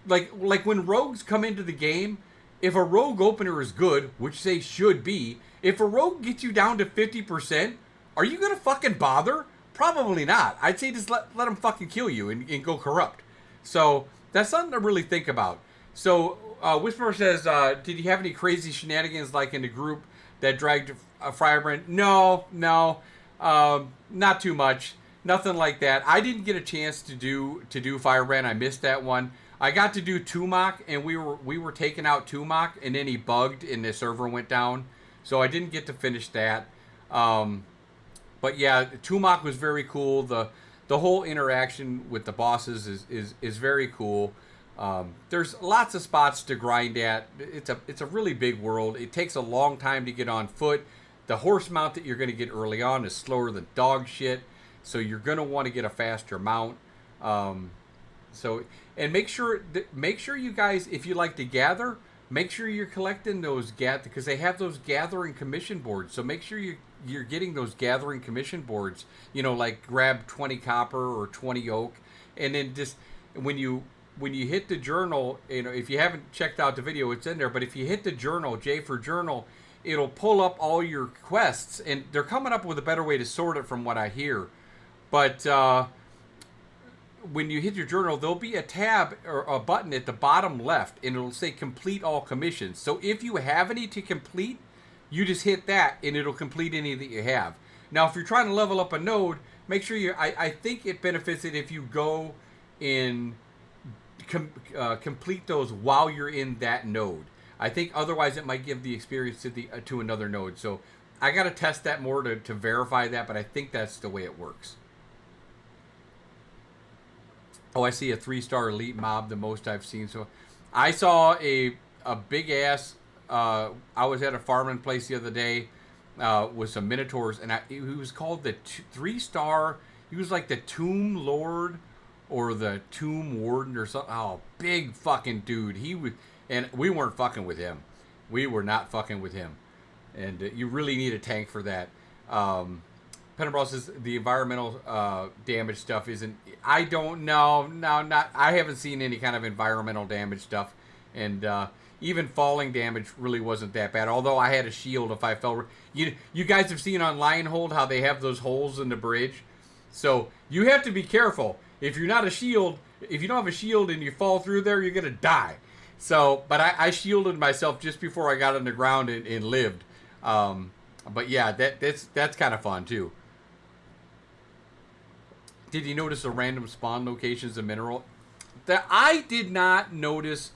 S1: Like when rogues come into the game, if a rogue opener is good, which they should be, if a rogue gets you down to 50%, are you going to fucking bother? Probably not. I'd say just let them fucking kill you and go corrupt. So, that's something to really think about. So, Whisperer says, did you have any crazy shenanigans like in the group that dragged a Firebrand? No, not too much. Nothing like that. I didn't get a chance to do Firebrand. I missed that one. I got to do Tumak, and we were taking out Tumak, and then he bugged and the server went down. So I didn't get to finish that. But yeah, Tumak was very cool. The whole interaction with the bosses is very cool. There's lots of spots to grind at. It's a really big world. It takes a long time to get on foot. The horse mount that you're going to get early on is slower than dog shit. So you're going to want to get a faster mount. And make sure you guys, if you like to gather, make sure you're collecting those because they have those gathering commission boards. So make sure you're getting those gathering commission boards, like grab 20 copper or 20 oak, and then just when you hit the journal, if you haven't checked out the video, it's in there, but if you hit the journal, J for journal, it'll pull up all your quests, and they're coming up with a better way to sort it from what I hear. But when you hit your journal, there'll be a tab or a button at the bottom left, and it'll say complete all commissions. So if you have any to complete, you just hit that, and it'll complete any that you have. Now, if you're trying to level up a node, make sure I think it benefits it if you go and complete those while you're in that node. I think otherwise it might give the experience to another node. So I got to test that more to verify that, but I think that's the way it works. Oh, I see a 3-star elite mob, the most I've seen. So I saw a big ass. I was at a farming place the other day with some minotaurs, and he was called the 3-star. He was like the Tomb Lord or the Tomb Warden or something. Oh, big fucking dude. He was, and we weren't fucking with him. We were not fucking with him. And you really need a tank for that. Penumbra says the environmental damage stuff isn't. I don't know. No, not. I haven't seen any kind of environmental damage stuff, and even falling damage really wasn't that bad. Although I had a shield if I fell. You guys have seen on Lionhold how they have those holes in the bridge, so you have to be careful. If you're not a shield, if you don't have a shield and you fall through there, you're gonna die. So, but I shielded myself just before I got on the ground and lived. But yeah, that's kind of fun too. Did you notice the random spawn locations of mineral? That I did not notice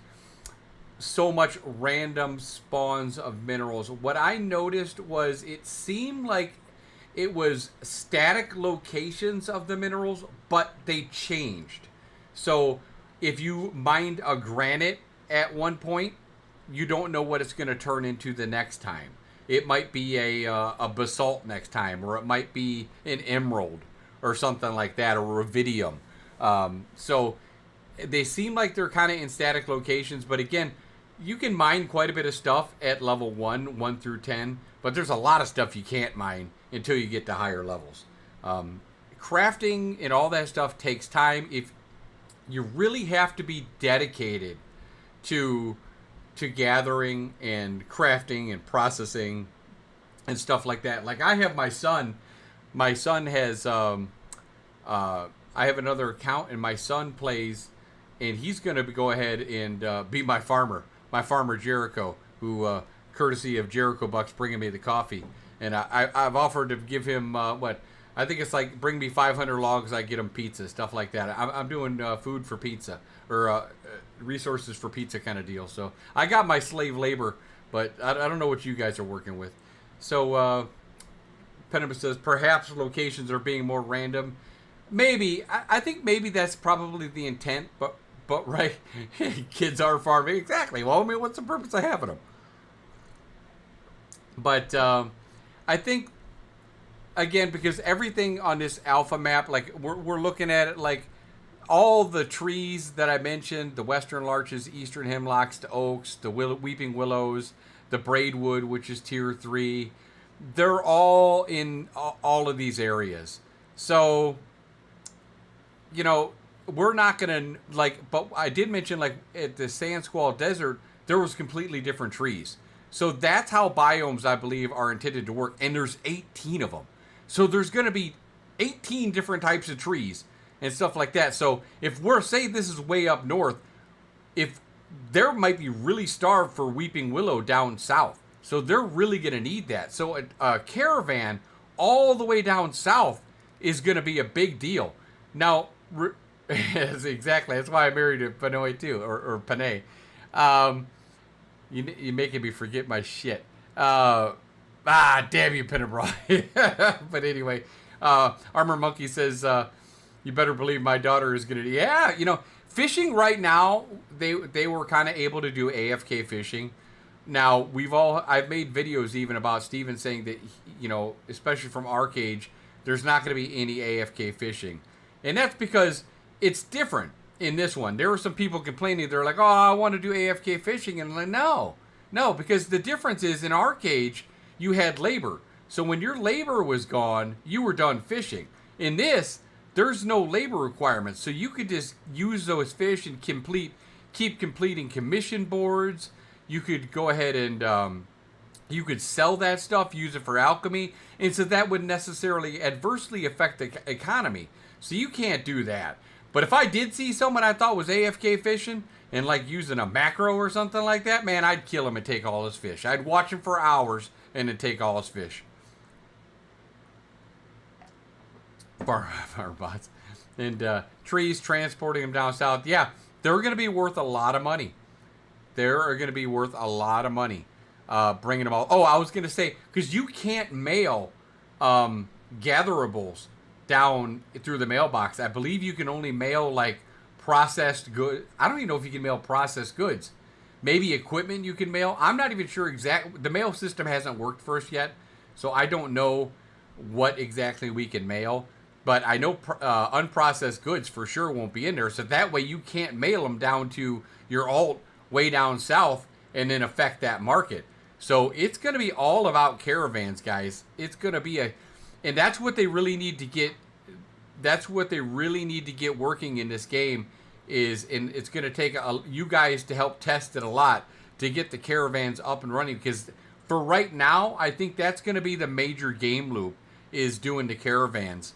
S1: so much random spawns of minerals. What I noticed was it seemed like it was static locations of the minerals, but they changed. So if you mined a granite at one point, you don't know what it's going to turn into the next time. It might be a basalt next time, or it might be an emerald or something like that, or rubidium. So they seem like they're kind of in static locations, but again, you can mine quite a bit of stuff at level 1 through 10, but there's a lot of stuff you can't mine until you get to higher levels. Crafting and all that stuff takes time. If you really have to be dedicated to gathering and crafting and processing and stuff like that. Like I have my son has I have another account, and my son plays, and he's going to go ahead and be my farmer Jericho, who courtesy of Jericho Bucks bringing me the coffee, and I've offered to give him what I think it's like, bring me 500 logs, I get him pizza, stuff like that. I'm doing food for pizza, or resources for pizza kind of deal. So I got my slave labor, but I don't know what you guys are working with. So Penumbra says perhaps locations are being more random. Maybe. I think maybe that's probably the intent, but right, kids are farming. Exactly. Well, I mean, what's the purpose of having them? But I think, again, because everything on this alpha map, like we're looking at it like all the trees that I mentioned, the western larches, eastern hemlocks, the oaks, the weeping willows, the braidwood, which is tier 3, they're all in all of these areas. So, you know, we're not going to, like, but I did mention, like, at the Sand Squall Desert, there was completely different trees. So that's how biomes, I believe, are intended to work. And there's 18 of them. So there's going to be 18 different types of trees and stuff like that. So if we're, say this is way up north, if there might be really starved for weeping willow down south. So they're really going to need that. So a caravan all the way down south is going to be a big deal. Now, exactly. That's why I married a Panay too, or Panay. You're making me forget my shit. Damn you, Penumbra. But anyway, Armor Monkey says, you better believe my daughter is going to... Yeah, you know, fishing right now, they were kind of able to do AFK fishing. Now, I've made videos even about Steven saying that, you know, especially from Arc Age, there's not going to be any AFK fishing. And that's because it's different in this one. There were some people complaining. They're like, oh, I want to do AFK fishing. And I'm like, no, because the difference is in Arc Age, you had labor. So when your labor was gone, you were done fishing. In this, there's no labor requirements. So you could just use those fish and keep completing commission boards. You could go ahead and you could sell that stuff, use it for alchemy. And so that would necessarily adversely affect the economy. So you can't do that. But if I did see someone I thought was AFK fishing and like using a macro or something like that, man, I'd kill him and take all his fish. I'd watch him for hours and then take all his fish. Farm bots. And trees, transporting them down south. Yeah, they're going to be worth a lot of money. They're going to be worth a lot of money. Bringing them all. Oh, I was going to say, because you can't mail gatherables down through the mailbox. I believe you can only mail like processed goods. I don't even know if you can mail processed goods. Maybe equipment you can mail. I'm not even sure exactly. The mail system hasn't worked for us yet, so I don't know what exactly we can mail. But I know unprocessed goods for sure won't be in there. So that way you can't mail them down to your alt way down south and then affect that market. So it's going to be all about caravans, guys. It's going to be and that's what they really need to get. That's what they really need to get working in this game and it's going to take you guys to help test it a lot to get the caravans up and running. Because for right now, I think that's going to be the major game loop is doing the caravans.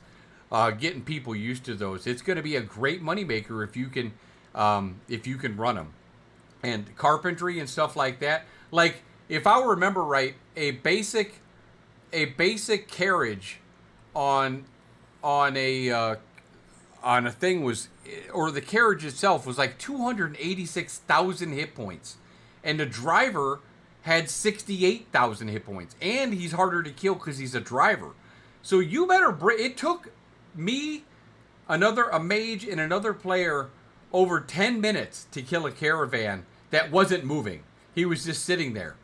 S1: Getting people used to those. It's going to be a great moneymaker if you can run them. And carpentry and stuff like that. Like, if I remember right, a basic carriage on a thing was, or the carriage itself was like 286,000 hit points, and the driver had 68,000 hit points, and he's harder to kill because he's a driver. So you better it took me, a mage, and another player over 10 minutes to kill a caravan that wasn't moving. He was just sitting there.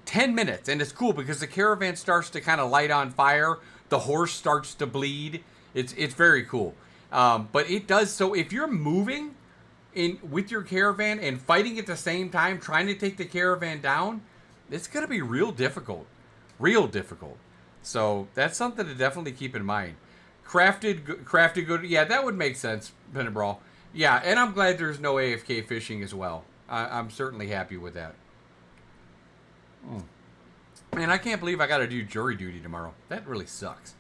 S1: 10 minutes, and it's cool because the caravan starts to kind of light on fire. The horse starts to bleed. It's very cool. But it does, so if you're moving with your caravan and fighting at the same time, trying to take the caravan down, it's going to be real difficult. Real difficult. So that's something to definitely keep in mind. Crafted good. Yeah, that would make sense, Pinnabrawl. Yeah, and I'm glad there's no AFK fishing as well. I'm certainly happy with that. Man, I can't believe I got to do jury duty tomorrow. That really sucks.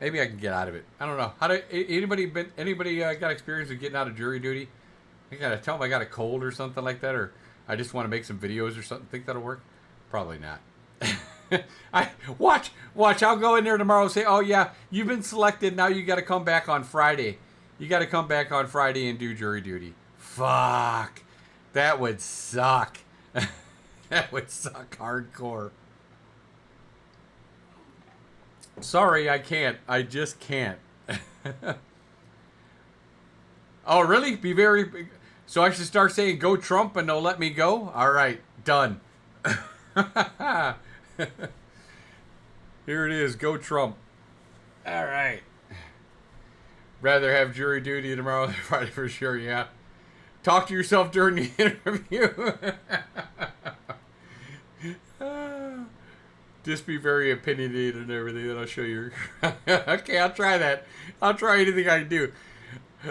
S1: Maybe I can get out of it. I don't know. Anybody got experience with getting out of jury duty? I gotta tell them I got a cold or something like that, or I just want to make some videos or something. Think that'll work? Probably not. Watch. I'll go in there tomorrow and say, oh yeah, you've been selected. Now you got to come back on Friday. You got to come back on Friday and do jury duty. Fuck. That would suck. That would suck hardcore. Sorry, I can't. I just can't. Oh, really? So I should start saying go Trump and they'll let me go? All right, done. Here it is, go Trump. All right. Rather have jury duty tomorrow than Friday for sure, yeah. Talk to yourself during the interview. Just be very opinionated and everything, and I'll show you. Okay, I'll try that. I'll try anything I can do.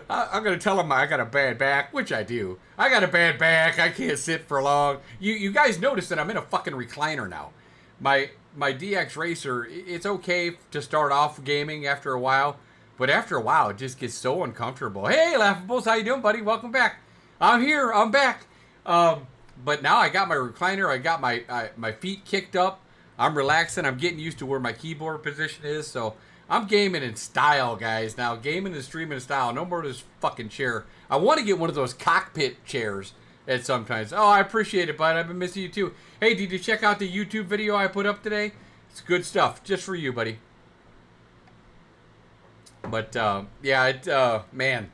S1: I'm going to tell them I got a bad back, which I do. I got a bad back. I can't sit for long. You guys notice that I'm in a fucking recliner now. My DX Racer, it's okay to start off gaming after a while, but after a while, it just gets so uncomfortable. Hey, Laughables, how you doing, buddy? Welcome back. I'm here. I'm back. But now I got my recliner. I got my feet kicked up. I'm relaxing. I'm getting used to where my keyboard position is. So I'm gaming in style, guys. Now, gaming and streaming in style. No more of this fucking chair. I want to get one of those cockpit chairs at sometimes. Oh, I appreciate it, bud. I've been missing you, too. Hey, did you check out the YouTube video I put up today? It's good stuff. Just for you, buddy. But, yeah, man.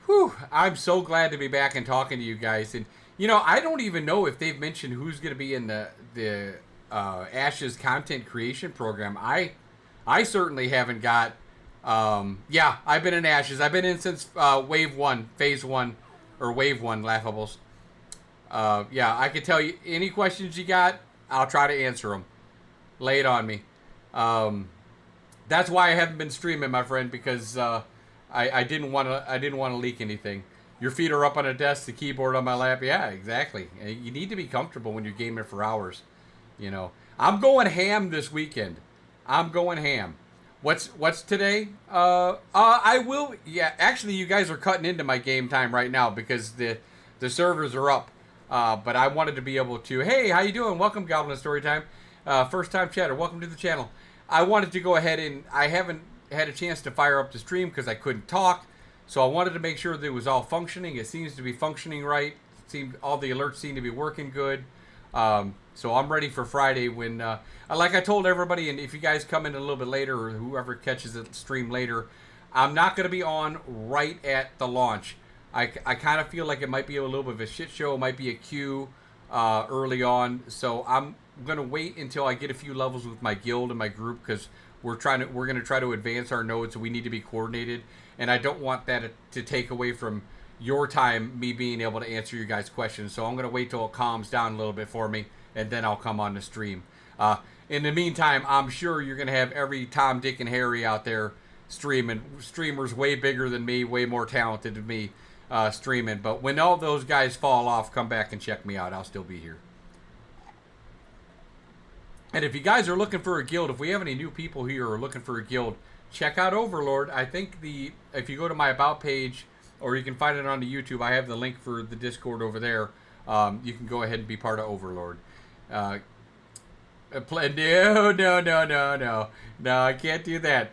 S1: Whew. I'm so glad to be back and talking to you guys. And, you know, I don't even know if they've mentioned who's going to be in the Ashes content creation program. I certainly haven't got. Yeah, I've been in Ashes. I've been in since Wave 1, Phase 1, or Wave 1, Laughables. Yeah, I can tell you any questions you got, I'll try to answer them. Lay it on me. That's why I haven't been streaming, my friend, because I didn't want to leak anything. Your feet are up on a desk, the keyboard on my lap. Yeah, exactly. You need to be comfortable when you're gaming for hours. You know, I'm going ham this weekend. I'm going ham. What's today? I will. Yeah, actually, you guys are cutting into my game time right now because the servers are up. But I wanted to be able to. Hey, how you doing? Welcome, Goblin Storytime. First time chatter. Welcome to the channel. I wanted to go ahead and I haven't had a chance to fire up the stream because I couldn't talk. So I wanted to make sure that it was all functioning. It seems to be functioning right. All the alerts seem to be working good. So I'm ready for Friday when, like I told everybody, and if you guys come in a little bit later or whoever catches the stream later, I'm not going to be on right at the launch. I kind of feel like it might be a little bit of a shit show. It might be a queue early on. So I'm going to wait until I get a few levels with my guild and my group because we're going to try to advance our nodes. So we need to be coordinated. And I don't want that to take away from your time, me being able to answer you guys' questions. So I'm going to wait till it calms down a little bit for me, and then I'll come on the stream. In the meantime, I'm sure you're going to have every Tom, Dick, and Harry out there streaming. Streamers way bigger than me, way more talented than me streaming. But when all those guys fall off, come back and check me out. I'll still be here. And if you guys are looking for a guild, if we have any new people here who are looking for a guild, check out Overlord. I think if you go to my About page, or you can find it on the YouTube, I have the link for the Discord over there. You can go ahead and be part of Overlord. No, I can't do that.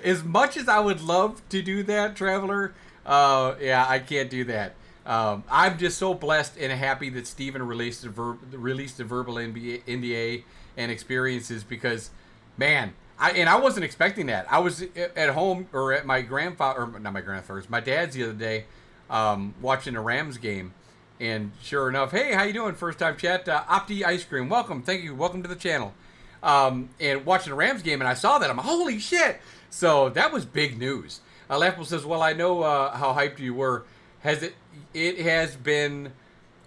S1: As much as I would love to do that, Traveler, yeah, I can't do that. I'm just so blessed and happy that Steven released the verbal NDA and experiences because, man, I wasn't expecting that. I was at home or at my my dad's the other day, watching a Rams game, and sure enough, hey, how you doing? First time chat, Opti Ice Cream, welcome, thank you, welcome to the channel. And watching a Rams game, and I saw that, I'm holy shit! So that was big news. Laughable says, well, I know how hyped you were. It has been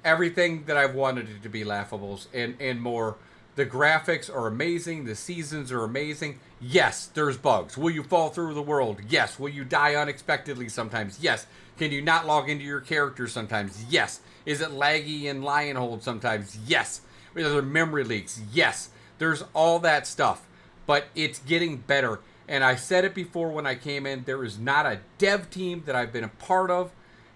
S1: everything that I've wanted it to be, Laughables, and more. The graphics are amazing. The seasons are amazing. Yes, there's bugs. Will you fall through the world? Yes. Will you die unexpectedly sometimes? Yes. Can you not log into your character sometimes? Yes. Is it laggy in Lionhold sometimes? Yes. Are there memory leaks? Yes. There's all that stuff. But it's getting better. And I said it before when I came in. There is not a dev team that I've been a part of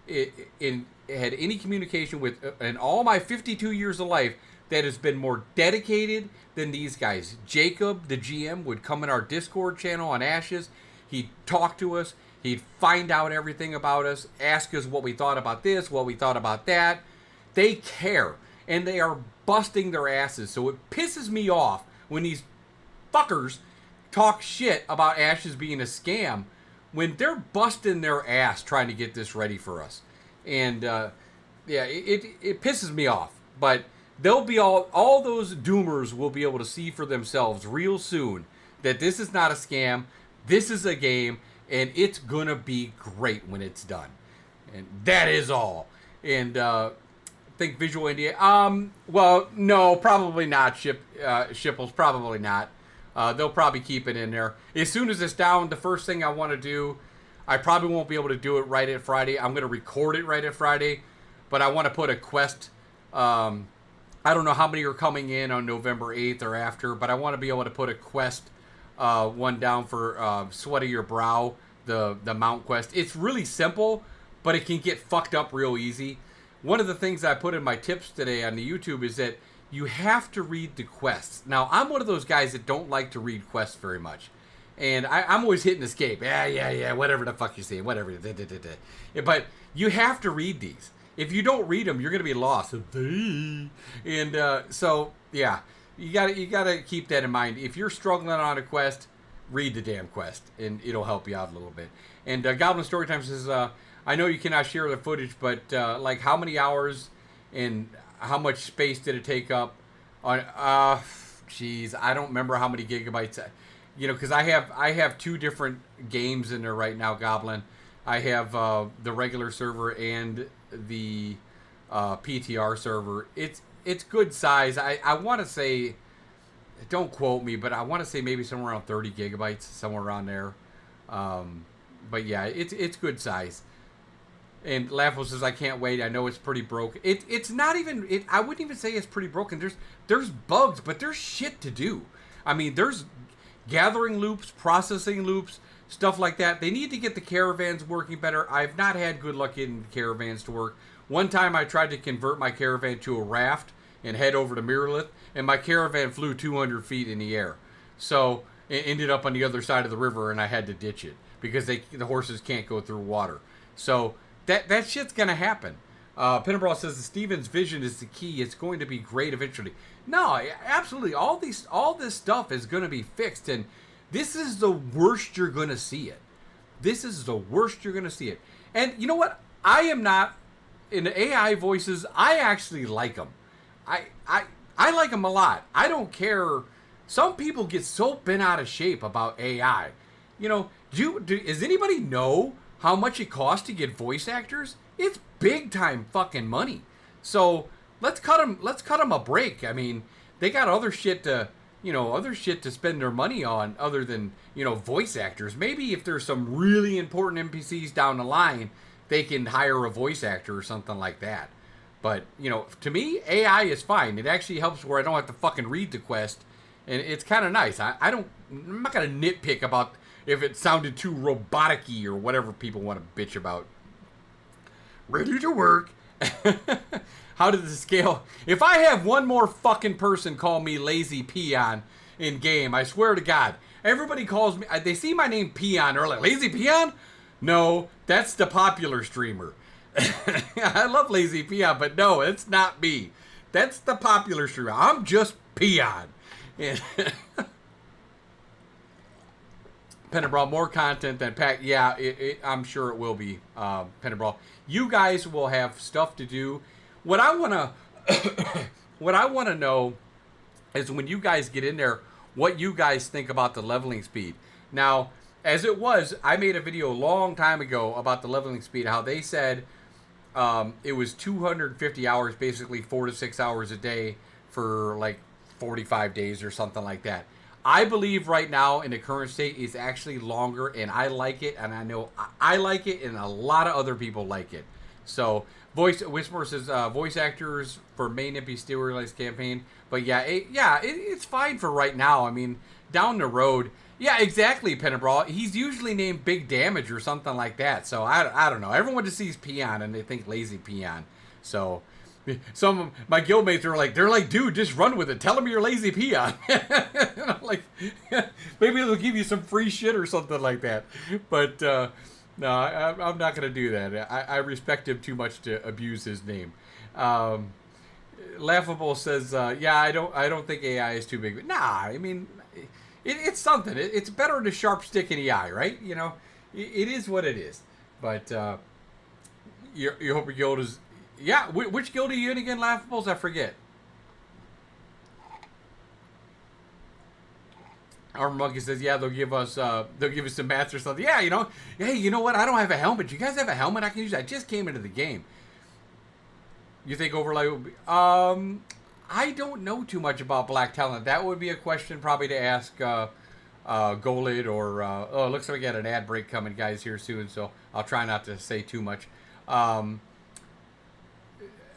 S1: had any communication with in all my 52 years of life that has been more dedicated than these guys. Jacob, the GM, would come in our Discord channel on Ashes. He'd talk to us. He'd find out everything about us, ask us what we thought about this, what we thought about that. They care, and they are busting their asses. So it pisses me off when these fuckers talk shit about Ashes being a scam when they're busting their ass trying to get this ready for us. And, yeah, it pisses me off. But they'll be all those doomers will be able to see for themselves real soon that this is not a scam, this is a game, and it's gonna be great when it's done. And that is all. And think Visual India. Well, no, probably not. Shipples, probably not. They'll probably keep it in there. As soon as it's down, the first thing I want to do, I probably won't be able to do it right at Friday. I'm going to record it right at Friday, but I want to put a quest. I don't know how many are coming in on November 8th or after, but I want to be able to put a quest one down for Sweat of Your Brow, the mount quest. It's really simple, but it can get fucked up real easy. One of the things I put in my tips today on the YouTube is that you have to read the quests. Now, I'm one of those guys that don't like to read quests very much. And I'm always hitting escape. Yeah, whatever the fuck you say, whatever. But you have to read these. If you don't read them, you're going to be lost. And so, yeah, you gotta keep that in mind. If you're struggling on a quest, read the damn quest, and it'll help you out a little bit. And Goblin Storytime says, I know you cannot share the footage, but like how many hours and how much space did it take up? On geez, I don't remember how many gigabytes. You know, because I have two different games in there right now, Goblin. I have the regular server and the PTR server. It's good size. I want to say, don't quote me, but I want to say maybe somewhere around 30 gigabytes, somewhere around there. But yeah, it's good size. And Laughable says, I can't wait. I know it's pretty broken. It's not even. I wouldn't even say it's pretty broken. There's bugs, but there's shit to do. I mean, there's gathering loops, processing loops, stuff like that. They need to get the caravans working better. I've not had good luck getting caravans to work. One time I tried to convert my caravan to a raft and head over to Mirrorlith, and my caravan flew 200 feet in the air. So it ended up on the other side of the river, and I had to ditch it because the horses can't go through water. So that shit's going to happen. Pinnabrawl says the Stevens vision is the key. It's going to be great eventually. No, absolutely. All this stuff is going to be fixed, and this is the worst you're going to see it. This is the worst you're going to see it. And you know what? I am not in the AI voices. I actually like them. I like them a lot. I don't care. Some people get so bent out of shape about AI. You know, does anybody know how much it costs to get voice actors? It's big time fucking money. So let's cut them a break. I mean, they got other shit to spend their money on other than, voice actors. Maybe if there's some really important NPCs down the line, they can hire a voice actor or something like that. But, to me, AI is fine. It actually helps where I don't have to fucking read the quest. And it's kind of nice. I'm not going to nitpick about if it sounded too robotic-y or whatever people want to bitch about. Ready to work. How did this scale? If I have one more fucking person call me lazy peon in game, I swear to God, everybody calls me, they see my name Peon, they're like, lazy peon? No, that's the popular streamer. I love lazy peon, but no, it's not me. That's the popular streamer. I'm just peon. Pennabrawl, more content than Pack. Yeah, I'm sure it will be, Pennabrawl. You guys will have stuff to do. What I wanna know is when you guys get in there, what you guys think about the leveling speed. Now, as it was, I made a video a long time ago about the leveling speed, how they said it was 250 hours, basically 4 to 6 hours a day for like 45 days or something like that. I believe right now in the current state is actually longer, and I like it, and I know I like it, and a lot of other people like it. So, Whisper says voice actors for main NP Steelers campaign, but it's fine for right now. I mean, down the road, yeah, exactly, Pennabrawl. He's usually named Big Damage or something like that. So I don't know. Everyone just sees Peon and they think lazy Peon. So. Some of my guildmates are like, dude, just run with it. Tell them you're lazy peon. And I'm like, maybe they'll give you some free shit or something like that. But no, I'm not going to do that. I respect him too much to abuse his name. Laughable says, I don't think AI is too big. But nah, I mean, it's something. It's better than a sharp stick in the eye, right? It is what it is. But you hope your guild is. Yeah, which guild are you in again, Laughables? I forget. Armor Monkey says, yeah, they'll give us some mats or something. Yeah, hey, you know what? I don't have a helmet. You guys have a helmet I can use? I just came into the game. You think Overlay will be... I don't know too much about Black Talent. That would be a question probably to ask Golid or... it looks like we got an ad break coming, guys, here soon, so I'll try not to say too much.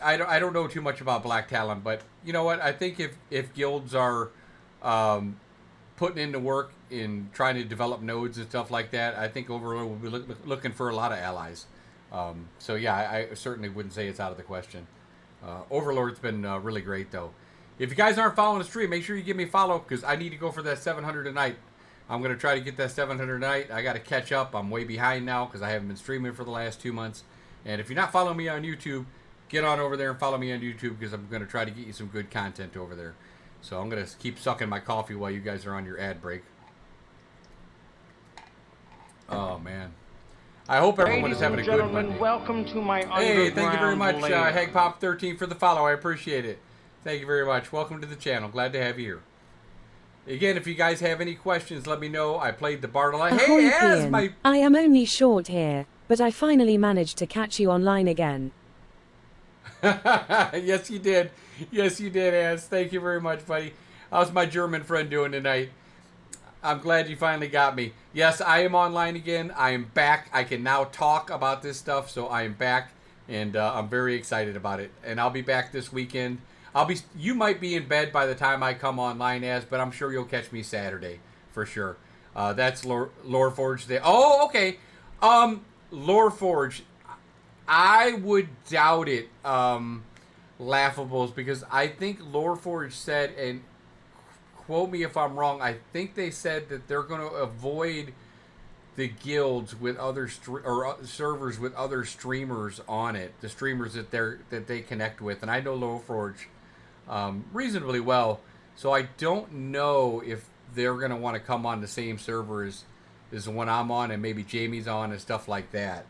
S1: I don't know too much about Black Talon, but you know what? I think if guilds are putting into work in trying to develop nodes and stuff like that, I think Overlord will be looking for a lot of allies. So yeah, I certainly wouldn't say it's out of the question. Overlord's been really great though. If you guys aren't following the stream, make sure you give me a follow because I need to go for that 700 tonight. I'm going to try to get that 700 tonight. I got to catch up. I'm way behind now because I haven't been streaming for the last 2 months. And if you're not following me on YouTube, get on over there and follow me on YouTube because I'm going to try to get you some good content over there. So I'm going to keep sucking my coffee while you guys are on your ad break. Oh, man. I hope everyone is having a good Monday.
S4: Welcome to my
S1: Hey, thank you very much, HegPop13, for the follow. I appreciate it. Thank you very much. Welcome to the channel. Glad to have you here. Again, if you guys have any questions, let me know. I played the Bartolai. Hey, Az, my...
S5: I am only short here, but I finally managed to catch you online again.
S1: Yes, you did. Yes, you did, Az. Thank you very much, buddy. How's my German friend doing tonight? I'm glad you finally got me. Yes, I am online again. I am back. I can now talk about this stuff, so I am back, and I'm very excited about it. And I'll be back this weekend. You might be in bed by the time I come online, Az, but I'm sure you'll catch me Saturday for sure. That's Lore Forge. Oh, okay. Lore Forge. I would doubt it. Laughables, because I think Lore Forge said, and quote me if I'm wrong, I think they said that they're going to avoid the guilds with other servers with other streamers on it, the streamers that they connect with, and I know Lore Forge reasonably well, so I don't know if they're going to want to come on the same server as the one I'm on, and maybe Jamie's on and stuff like that.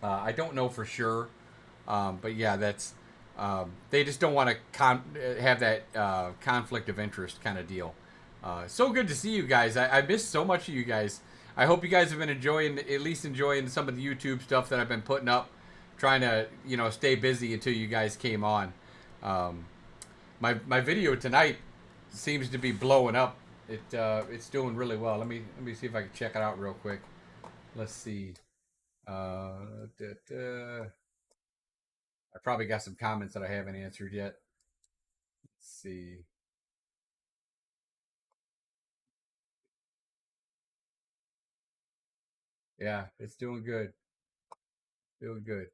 S1: I don't know for sure, but yeah, that's they just don't want to have that conflict of interest kind of deal. So good to see you guys. I missed so much of you guys. I hope you guys have been enjoying some of the YouTube stuff that I've been putting up, trying to stay busy until you guys came on. My video tonight seems to be blowing up. It's doing really well. Let me see if I can check it out real quick. Let's see. I probably got some comments that I haven't answered yet. Let's see. Yeah, it's doing good. Doing good.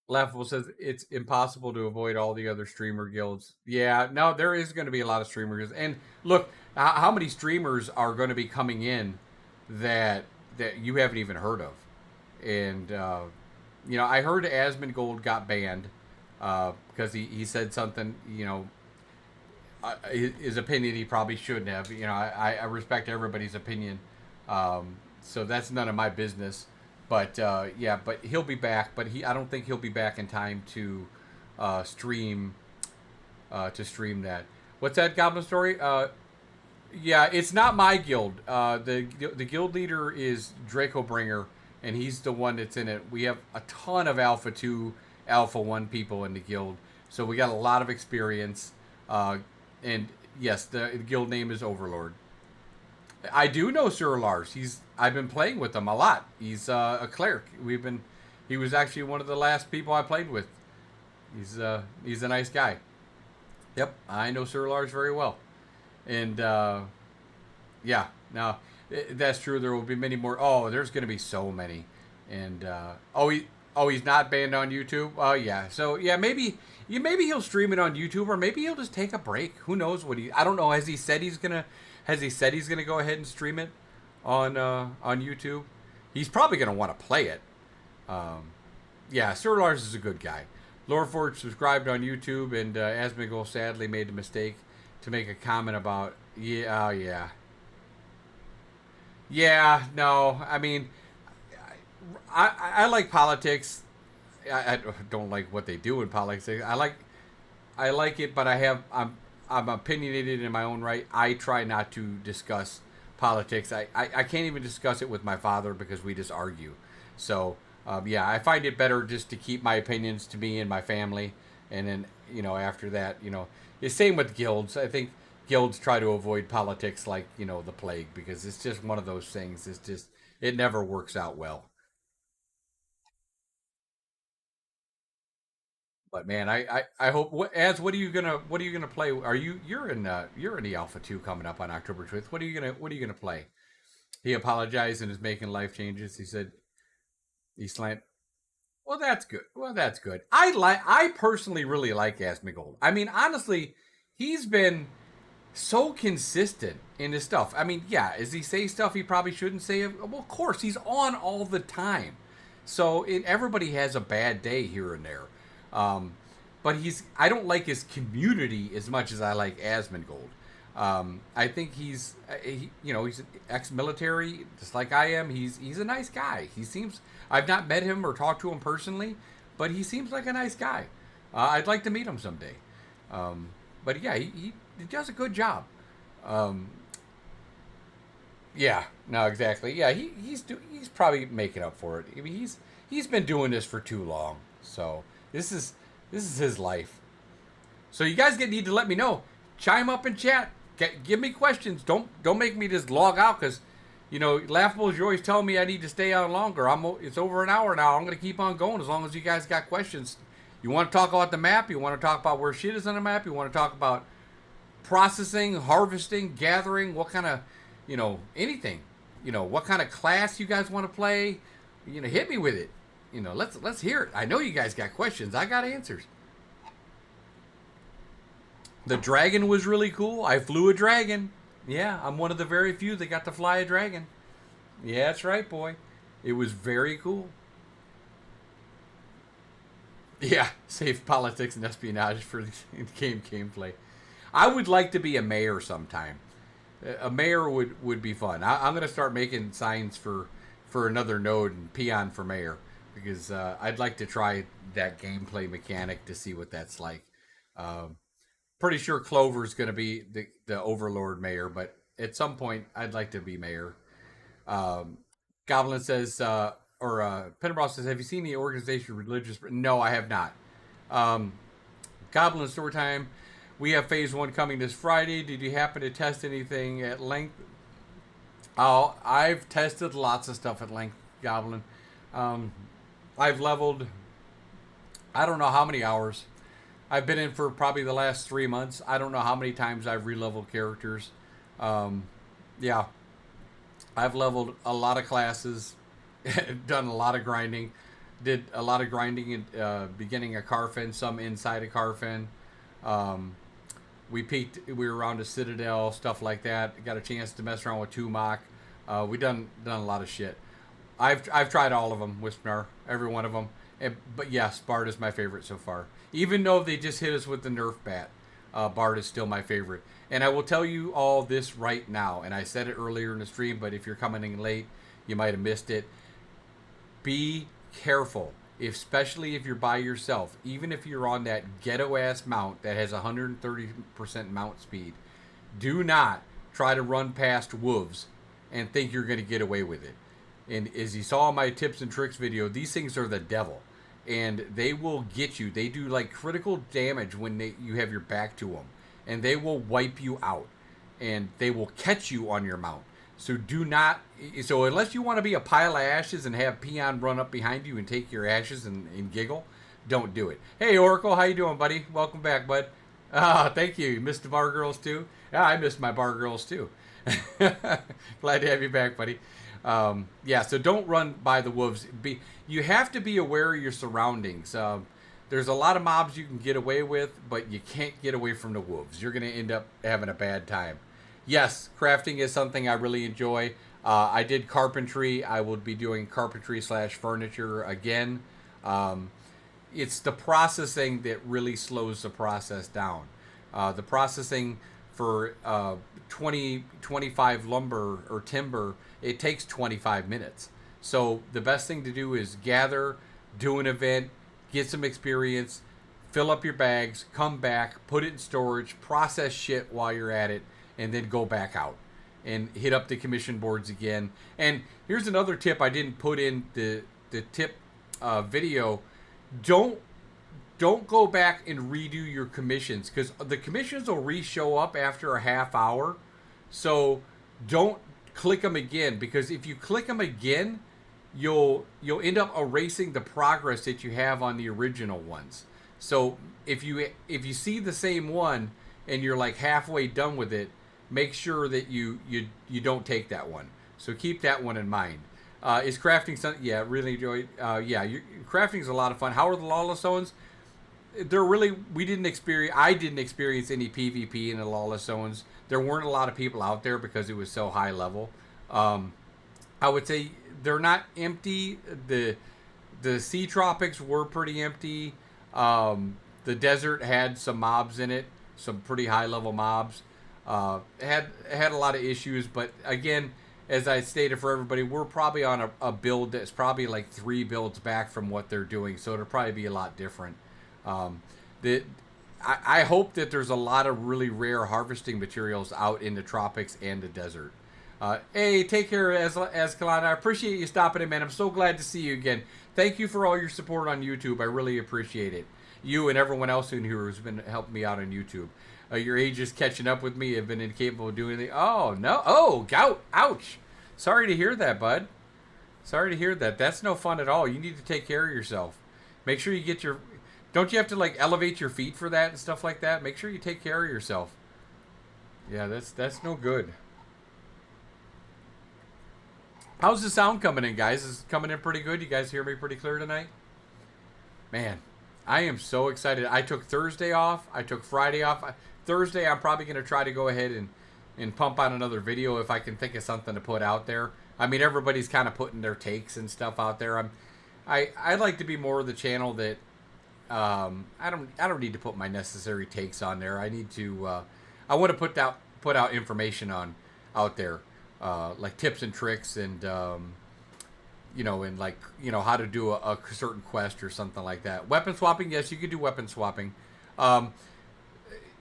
S1: Laughable says it's impossible to avoid all the other streamer guilds. Yeah, no, there is going to be a lot of streamers. And look, how many streamers are going to be coming in that you haven't even heard of? And I heard Asmongold got banned because he said something. His opinion he probably shouldn't have. I respect everybody's opinion. So that's none of my business. But but he'll be back. But I don't think he'll be back in time to stream that. What's that, Goblin Story? Yeah, it's not my guild. The guild leader is Dracobringer, and he's the one that's in it. We have a ton of Alpha 2, Alpha 1 people in the guild, so we got a lot of experience. And yes, the guild name is Overlord. I do know Sir Lars. I've been playing with him a lot. He's a cleric. He was actually one of the last people I played with. He's a nice guy. Yep, I know Sir Lars very well. And yeah, now that's true. There will be many more. Oh, there's going to be so many. And he's not banned on YouTube. Oh yeah. So yeah, maybe he'll stream it on YouTube, or maybe he'll just take a break. Who knows I don't know. Has he said he's gonna go ahead and stream it on YouTube? He's probably gonna want to play it. Yeah, Sir Lars is a good guy. Loreforge subscribed on YouTube, and Asmongold sadly made the mistake to make a comment about yeah. No, I mean, I like politics. I don't like what they do in politics. I like it, but I'm opinionated in my own right. I try not to discuss politics. I can't even discuss it with my father because we just argue. So yeah, I find it better just to keep my opinions to me and my family, and then after that, the same with guilds. I think guilds try to avoid politics like the plague, because it's just one of those things. It never works out well. But man, I hope. What are you gonna play? You're in the Alpha 2 coming up on October 5th. What are you gonna play? He apologized and is making life changes. He said he slant. Well, that's good. I personally really like Asmongold. I mean, honestly, he's been so consistent in his stuff. I mean, yeah, does he say stuff he probably shouldn't say? Well, of course, he's on all the time. So everybody has a bad day here and there. But I don't like his community as much as I like Asmongold. I think he's ex-military, just like I am. He's a nice guy. I've not met him or talked to him personally, but he seems like a nice guy. I'd like to meet him someday. But yeah, he does a good job. Yeah, no, exactly. Yeah, he's probably making up for it. I mean, he's been doing this for too long. So this is his life. So you guys need to let me know. Chime up in chat. Give me questions. Don't make me just log out, because Laughables, you're always telling me I need to stay on longer. It's over an hour now. I'm going to keep on going as long as you guys got questions. You want to talk about the map? You want to talk about where shit is on the map? You want to talk about processing, harvesting, gathering, what kind of, anything, what kind of class you guys want to play, hit me with it. Let's hear it. I know you guys got questions. I got answers. The dragon was really cool. I flew a dragon. Yeah, I'm one of the very few that got to fly a dragon. Yeah, that's right, boy. It was very cool. Yeah, safe politics and espionage for the gameplay. I would like to be a mayor sometime. A mayor would be fun. I'm going to start making signs for another node and peon for mayor. Because I'd like to try that gameplay mechanic to see what that's like. Pretty sure Clover's going to be the overlord mayor, but at some point I'd like to be mayor. Goblin says, Penbrough says, have you seen the organization Religious? No, I have not. Goblin story time. We have phase 1 coming this Friday. Did you happen to test anything at length? Oh, I've tested lots of stuff at length, Goblin. I've leveled, I don't know how many hours. I've been in for probably the last 3 months. I don't know how many times I've re-leveled characters. Yeah. I've leveled a lot of classes, done a lot of grinding. Did a lot of grinding at beginning of Carfen, some inside of Carfen. We were around a Citadel, stuff like that. Got a chance to mess around with Tumok. We done a lot of shit. I've tried all of them, Wispnar, every one of them. But yes, Bard is my favorite so far. Even though they just hit us with the Nerf bat, Bard is still my favorite. And I will tell you all this right now, and I said it earlier in the stream, but if you're coming in late, you might have missed it. Be careful, especially if you're by yourself. Even if you're on that ghetto-ass mount that has 130% mount speed, do not try to run past wolves and think you're going to get away with it. And as you saw in my tips and tricks video, these things are the devil. And they will get you. They do like critical damage when you have your back to them. And they will wipe you out. And they will catch you on your mount. So do not... So unless you want to be a pile of ashes and have Peon run up behind you and take your ashes and giggle, don't do it. Hey, Oracle, how you doing, buddy? Welcome back, bud. Thank you. You missed the bar girls, too? Yeah, I missed my bar girls, too. Glad to have you back, buddy. Yeah, so don't run by the wolves. You have to be aware of your surroundings. There's a lot of mobs you can get away with, but you can't get away from the wolves. You're going to end up having a bad time. Yes, crafting is something I really enjoy. I did carpentry. I will be doing carpentry/furniture again. It's the processing that really slows the process down. The processing for 25 lumber or timber, it takes 25 minutes. So the best thing to do is gather, do an event, get some experience, fill up your bags, come back, put it in storage, process shit while you're at it, and then go back out and hit up the commission boards again. And here's another tip I didn't put in the tip video. Don't go back and redo your commissions, because the commissions will re-show up after a half hour. So don't click them again, because if you click them again, you'll end up erasing the progress that you have on the original ones. So if you see the same one and you're like halfway done with it, make sure that you don't take that one. So keep that one in mind. Is crafting something? Yeah, really enjoyed. Crafting is a lot of fun. How are the Lawless Zones? They're really, I didn't experience any PvP in the Lawless Zones. There weren't a lot of people out there because it was so high level. I would say they're not empty. The Sea Tropics were pretty empty. The desert had some mobs in it, some pretty high level mobs. Had a lot of issues, but again, as I stated for everybody, we're probably on a build that's probably like 3 builds back from what they're doing, so it'll probably be a lot different. I hope that there's a lot of really rare harvesting materials out in the tropics and the desert. Hey, take care, Escalon. I appreciate you stopping in, man. I'm so glad to see you again. Thank you for all your support on YouTube. I really appreciate it. You and everyone else in here who's been helping me out on YouTube. Your age is catching up with me. I've been incapable of doing anything. Oh, no. Oh, gout. Ouch. Sorry to hear that, bud. Sorry to hear that. That's no fun at all. You need to take care of yourself. Make sure you get your... Don't you have to, like, elevate your feet for that and stuff like that? Make sure you take care of yourself. Yeah, that's no good. How's the sound coming in, guys? Is it coming in pretty good? You guys hear me pretty clear tonight? Man, I am so excited. I took Thursday off. I took Friday off. Thursday, I'm probably going to try to go ahead and pump out another video if I can think of something to put out there. I mean, everybody's kind of putting their takes and stuff out there. I'd like to be more of the channel that I don't need to put my necessary takes on there. I need to I want to put out information out there, like tips and tricks and and like how to do a certain quest or something like that. Weapon swapping, yes, you could do weapon swapping.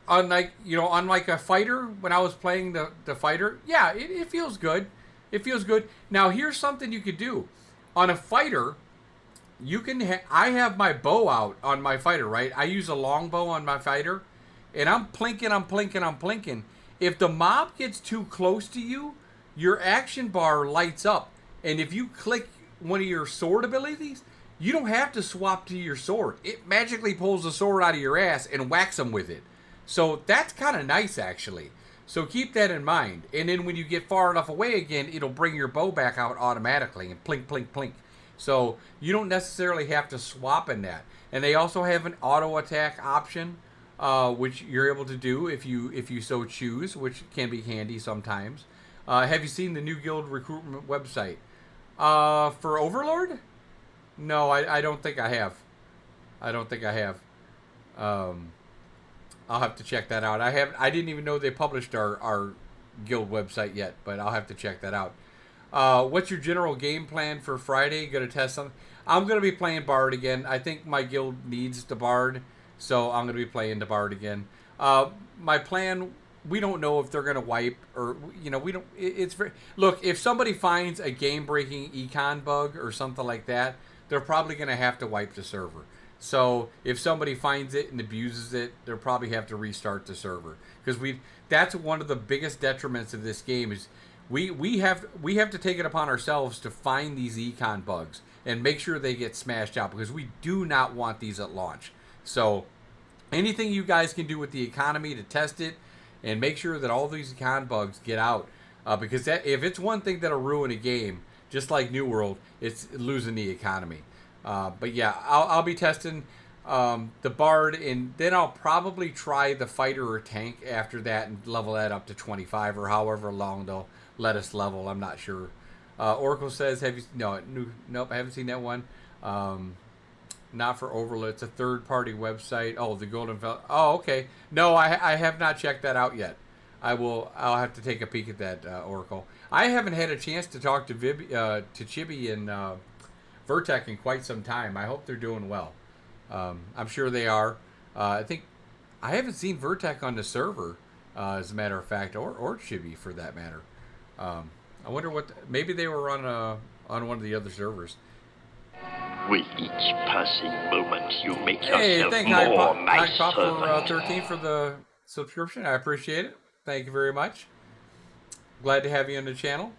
S1: Unlike a fighter, when I was playing the fighter, yeah, it feels good. It feels good. Now here's something you could do on a fighter. You can. I have my bow out on my fighter, right? I use a longbow on my fighter, and I'm plinking. If the mob gets too close to you, your action bar lights up, and if you click one of your sword abilities, you don't have to swap to your sword. It magically pulls the sword out of your ass and whacks them with it. So that's kind of nice, actually. So keep that in mind. And then when you get far enough away again, it'll bring your bow back out automatically and plink. So you don't necessarily have to swap in that. And they also have an auto attack option, which you're able to do if you so choose, which can be handy sometimes. Have you seen the new guild recruitment website? For Overlord? No, I don't think I have. I'll have to check that out. I didn't even know they published our guild website yet, but I'll have to check that out. What's your general game plan for Friday? Gonna test something? I'm gonna be playing Bard again. I think my guild needs the Bard, so I'm gonna be playing the Bard again. My plan. We don't know if they're gonna wipe or we don't. It's very look. If somebody finds a game-breaking econ bug or something like that, they're probably gonna have to wipe the server. So if somebody finds it and abuses it, they'll probably have to restart the server because that's one of the biggest detriments of this game is we have to take it upon ourselves to find these econ bugs and make sure they get smashed out because we do not want these at launch. So anything you guys can do with the economy to test it and make sure that all these econ bugs get out because if it's one thing that'll ruin a game, just like New World, it's losing the economy. But yeah, I'll be testing the Bard, and then I'll probably try the fighter or tank after that and level that up to 25 or however long they'll let us level. I'm not sure. Oracle says, "Have you? Nope, I haven't seen that one. Not for Overlord. It's a third-party website. Oh, the Golden Vel. Oh, okay. No, I have not checked that out yet. I'll have to take a peek at that, Oracle. I haven't had a chance to talk to Chibi and Vertec in quite some time. I hope they're doing well. I'm sure they are. I think I haven't seen Vertec on the server, as a matter of fact, or Chibi for that matter. I wonder maybe they were on one of the other servers.
S4: With each passing moment, you make
S1: Hey,
S4: yourself
S1: thank
S4: more
S1: High
S4: my
S1: Pop for
S4: servant.
S1: 13 for the subscription. I appreciate it. Thank you very much. Glad to have you on the channel.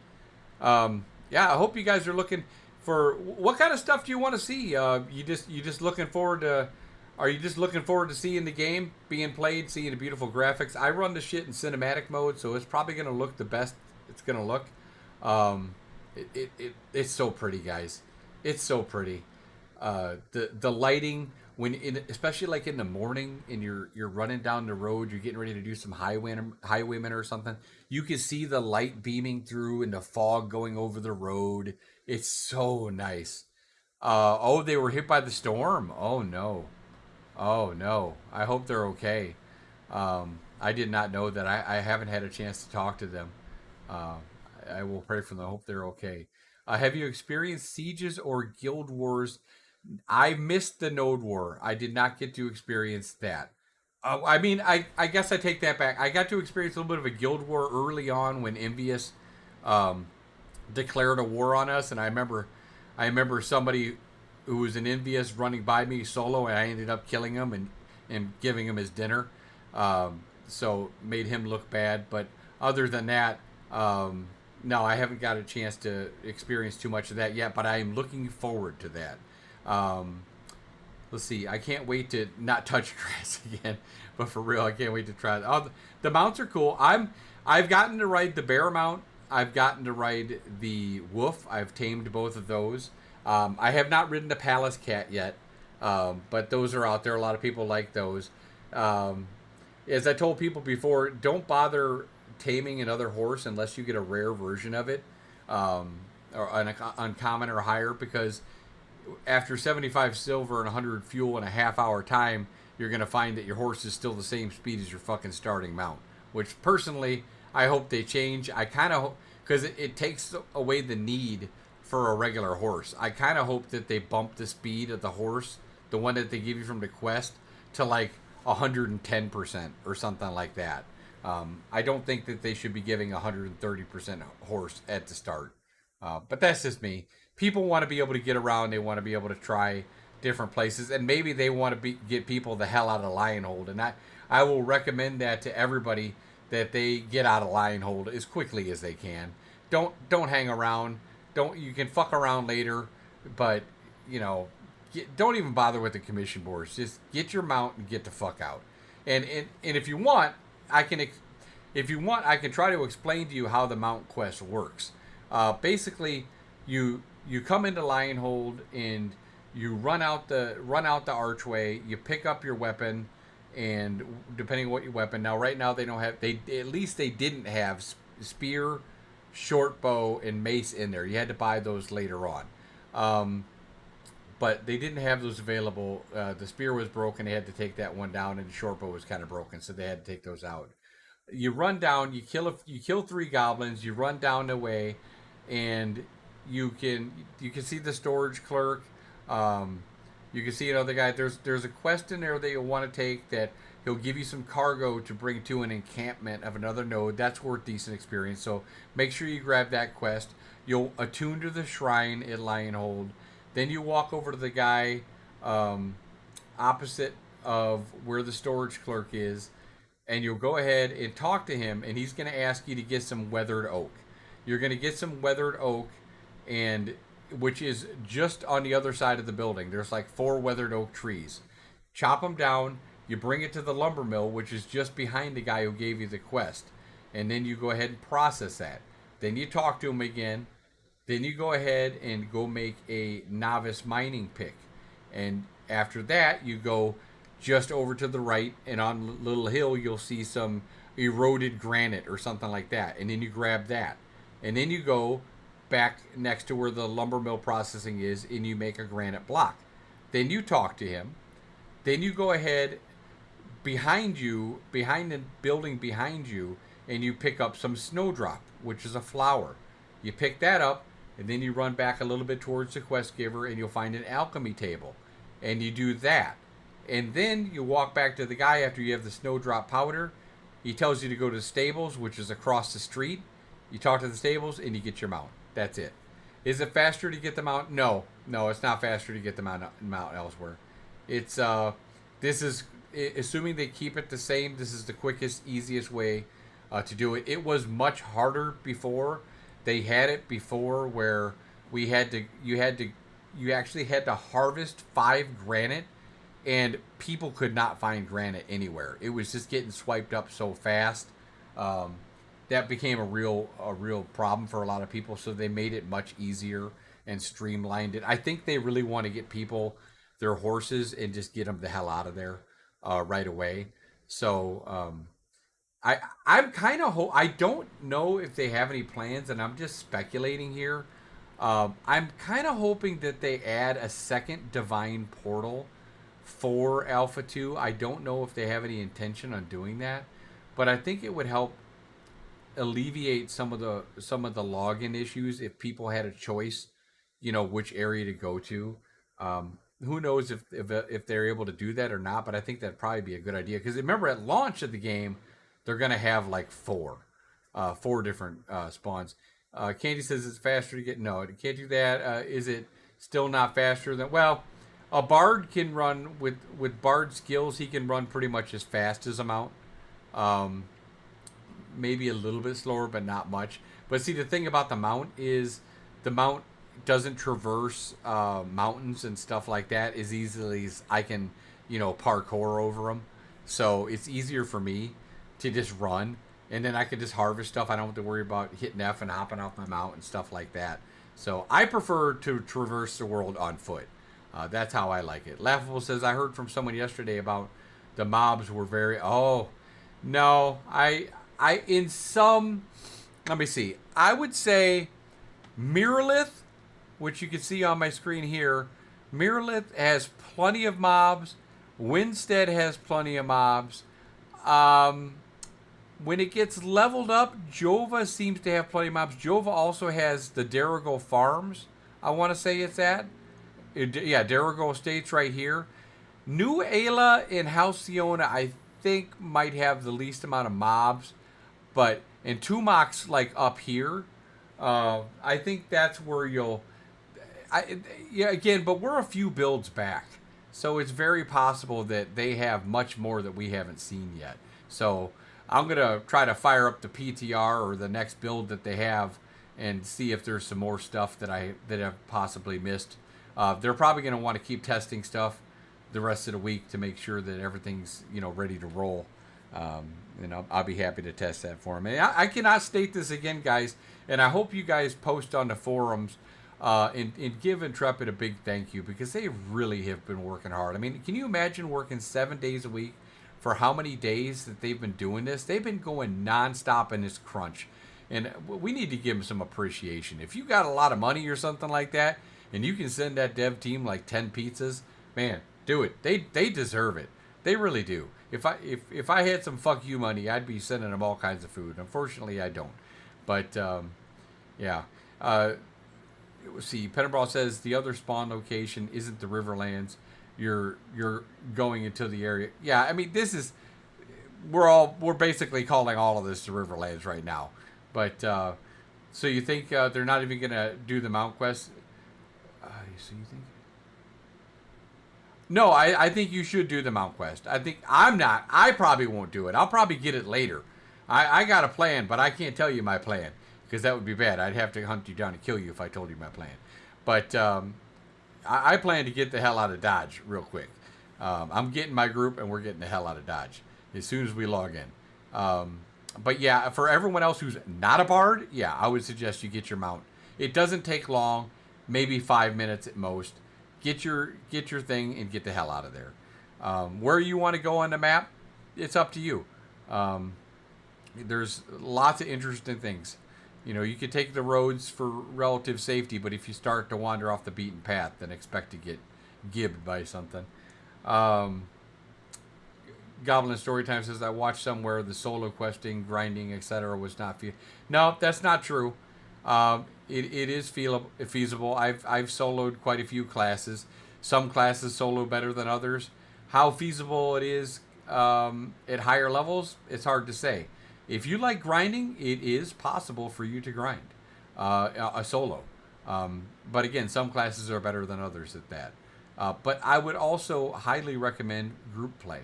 S1: Yeah, I hope you guys are looking for what kind of stuff do you want to see? You just looking forward to? Are you just looking forward to seeing the game being played, seeing the beautiful graphics? I run the shit in cinematic mode, so it's probably gonna look the best it's gonna look. It's so pretty, guys. It's so pretty. The lighting especially like in the morning and you're running down the road, you're getting ready to do some highwayman or something. You can see the light beaming through and the fog going over the road. It's so nice. They were hit by the storm. Oh no. I hope they're okay. I did not know that. I haven't had a chance to talk to them. I will pray for them. I hope they're okay. Have you experienced sieges or guild wars? I missed the Node War. I did not get to experience that. I guess I take that back. I got to experience a little bit of a guild war early on when Envious declared a war on us, and I remember somebody who was an Envious running by me solo, and I ended up killing him and giving him his dinner. So made him look bad. But other than that, no, I haven't got a chance to experience too much of that yet. But I am looking forward to that. let's see. I can't wait to not touch grass again. But for real, I can't wait to try it. Oh, the mounts are cool. I've gotten to ride the bear mount. I've gotten to ride the wolf. I've tamed both of those. I have not ridden the Palace Cat yet, but those are out there. A lot of people like those. As I told people before, don't bother taming another horse unless you get a rare version of it, or an uncommon or higher, because after 75 silver and 100 fuel in a half-hour time, you're going to find that your horse is still the same speed as your fucking starting mount. Which, personally, I hope they change. I kind of, because it takes away the need for a regular horse. I kind of hope that they bump the speed of the horse, the one that they give you from the quest, to like 110% or something like that. I don't think that they should be giving 130% horse at the start. But that's just me. People want to be able to get around. They want to be able to try different places, and maybe they want to get people the hell out of Lionhold. And I will recommend that to everybody, that they get out of Lionhold as quickly as they can. Don't hang around. You can fuck around later, but don't even bother with the commission boards. Just get your mount and get the fuck out. And if you want, I can try to explain to you how the mount quest works. Basically, you come into Lionhold and you run out the archway. You pick up your weapon, and depending on what your weapon. Now, right now they don't have. They didn't have spear, short bow, and mace in there. You had to buy those later on. But they didn't have those available. The spear was broken. They had to take that one down, and the short bow was kind of broken, so they had to take those out. You run down. You kill 3 goblins. You run down the way, and you can see the storage clerk. You can see another guy. There's a quest in there that you'll want to take, that he'll give you some cargo to bring to an encampment of another node. That's worth decent experience. So make sure you grab that quest. You'll attune to the shrine at Lionhold. Then you walk over to the guy opposite of where the storage clerk is, and you'll go ahead and talk to him, and he's going to ask you to get some weathered oak. You're going to get some weathered oak, and which is just on the other side of the building. There's like 4 weathered oak trees. Chop them down. You bring it to the lumber mill, which is just behind the guy who gave you the quest. And then you go ahead and process that. Then you talk to him again. Then you go ahead and go make a novice mining pick. And after that, you go just over to the right, and on Little Hill, you'll see some eroded granite or something like that. And then you grab that. And then you go back next to where the lumber mill processing is, and you make a granite block. Then you talk to him. Then you go ahead behind the building behind you, and you pick up some snowdrop, which is a flower. You pick that up, and then you run back a little bit towards the quest giver, and you'll find an alchemy table. And you do that. And then you walk back to the guy after you have the snowdrop powder. He tells you to go to the stables, which is across the street. You talk to the stables, and you get your mount. That's it. Is it faster to get them out? No, it's not faster to get them out elsewhere. It's this is, assuming they keep it the same, this is the quickest, easiest way to do it. It was much harder before. They had it before where you actually had to harvest 5 granite, and people could not find granite anywhere. It was just getting swiped up so fast. That became a real problem for a lot of people, so they made it much easier and streamlined it. I think they really want to get people their horses and just get them the hell out of there right away. So I'm kind of I don't know if they have any plans, and I'm just speculating here. I'm kind of hoping that they add a second divine portal for Alpha 2. I don't know if they have any intention on doing that, but I think it would help alleviate some of the login issues if people had a choice, which area to go to. Who knows if they're able to do that or not, but I think that'd probably be a good idea, because remember, at launch of the game they're going to have like 4 different spawns. Candy says it's faster to get. No, it can't do that. Is it still not faster than, well, a bard can run with bard skills, he can run pretty much as fast as a mount. Maybe a little bit slower, but not much. But see, the thing about the mount is the mount doesn't traverse mountains and stuff like that as easily as I can, parkour over them. So it's easier for me to just run, and then I can just harvest stuff. I don't have to worry about hitting F and hopping off my mount and stuff like that. So I prefer to traverse the world on foot. That's how I like it. Laughable says, I heard from someone yesterday about the mobs were very... Oh, no. In some... Let me see. I would say Miralith, which you can see on my screen here. Miralith has plenty of mobs. Winstead has plenty of mobs. When it gets leveled up, Jova seems to have plenty of mobs. Jova also has the Darigal Farms, I want to say it's at. Darigal Estates right here. New Ayla and Halcyona, I think, might have the least amount of mobs. But in Tumok's, like, up here, I think that's where you'll... but we're a few builds back. So it's very possible that they have much more that we haven't seen yet. So I'm going to try to fire up the PTR or the next build that they have and see if there's some more stuff that I've possibly missed. They're probably going to want to keep testing stuff the rest of the week to make sure that everything's, ready to roll. I'll be happy to test that for them. And I cannot state this again, guys, and I hope you guys post on the forums and give Intrepid a big thank you, because they really have been working hard. I mean, can you imagine working 7 days a week for how many days that they've been doing this? They've been going nonstop in this crunch, and we need to give them some appreciation. If you got a lot of money or something like that, and you can send that dev team like 10 pizzas, man, do it. They deserve it. They really do. If I had some fuck you money, I'd be sending them all kinds of food. Unfortunately, I don't. But yeah. See, Penabrawl says the other spawn location isn't the Riverlands. You're going into the area. Yeah, I mean, this is we're basically calling all of this the Riverlands right now. But so you think they're not even gonna do the Mount Quest? So you think? No, I think you should do the Mount Quest. I probably won't do it. I'll probably get it later. I got a plan, but I can't tell you my plan, because that would be bad. I'd have to hunt you down and kill you if I told you my plan. But I plan to get the hell out of Dodge real quick. I'm getting my group, and we're getting the hell out of Dodge as soon as we log in. But yeah, for everyone else who's not a bard, yeah, I would suggest you get your mount. It doesn't take long, maybe 5 minutes at most. Get your thing and get the hell out of there. Where you want to go on the map, it's up to you. There's lots of interesting things. You could take the roads for relative safety, but if you start to wander off the beaten path, then expect to get gibbed by something. Goblin Storytime says, I watched somewhere the solo questing, grinding, etc. was not feasible. No, that's not true. It is feasible. I've soloed quite a few classes. Some classes solo better than others. How feasible it is at higher levels, it's hard to say. If you like grinding, it is possible for you to grind a solo. But again, some classes are better than others at that. But I would also highly recommend group play.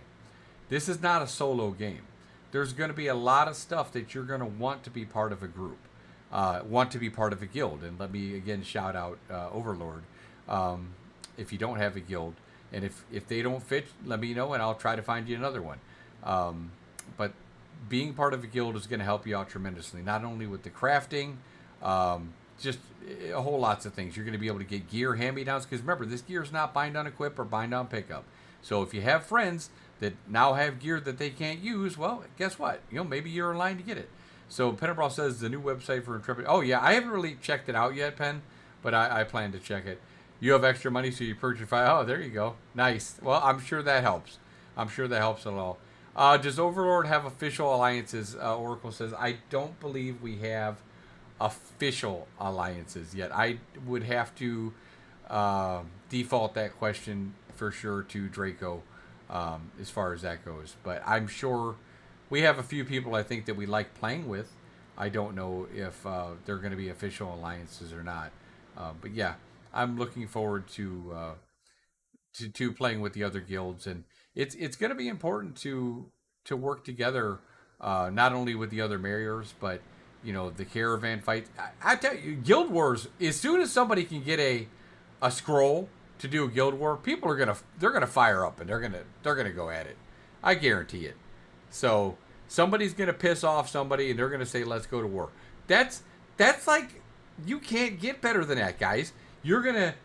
S1: This is not a solo game. There's going to be a lot of stuff that you're going to want to be part of a group. Want to be part of a guild. And let me again shout out Overlord. If you don't have a guild, and if they don't fit, let me know and I'll try to find you another one. But being part of a guild is going to help you out tremendously, not only with the crafting, just a whole lots of things. You're going to be able to get gear hand-me-downs, because remember, this gear is not bind on equip or bind on pickup. So if you have friends that now have gear that they can't use, well, guess what? Maybe you're in line to get it. So Penabrawl says the new website for Intrepid. Oh yeah, I haven't really checked it out yet, Pen, but I plan to check it. You have extra money, so you purchase 5. Oh, there you go. Nice. Well, I'm sure that helps. I'm sure that helps at all. Does Overlord have official alliances? Oracle says, I don't believe we have official alliances yet. I would have to default that question for sure to Draco as far as that goes. But I'm sure we have a few people I think that we like playing with. I don't know if they're going to be official alliances or not. But yeah, I'm looking forward to playing with the other guilds, and it's going to be important to work together, not only with the other Mariors, but you know, the caravan fight. I tell you, Guild Wars, as soon as somebody can get a scroll to do a Guild War, people are gonna fire up and they're gonna go at it. I guarantee it. So somebody's gonna piss off somebody and they're gonna say, let's go to war. That's like, you can't get better than that, guys. You're gonna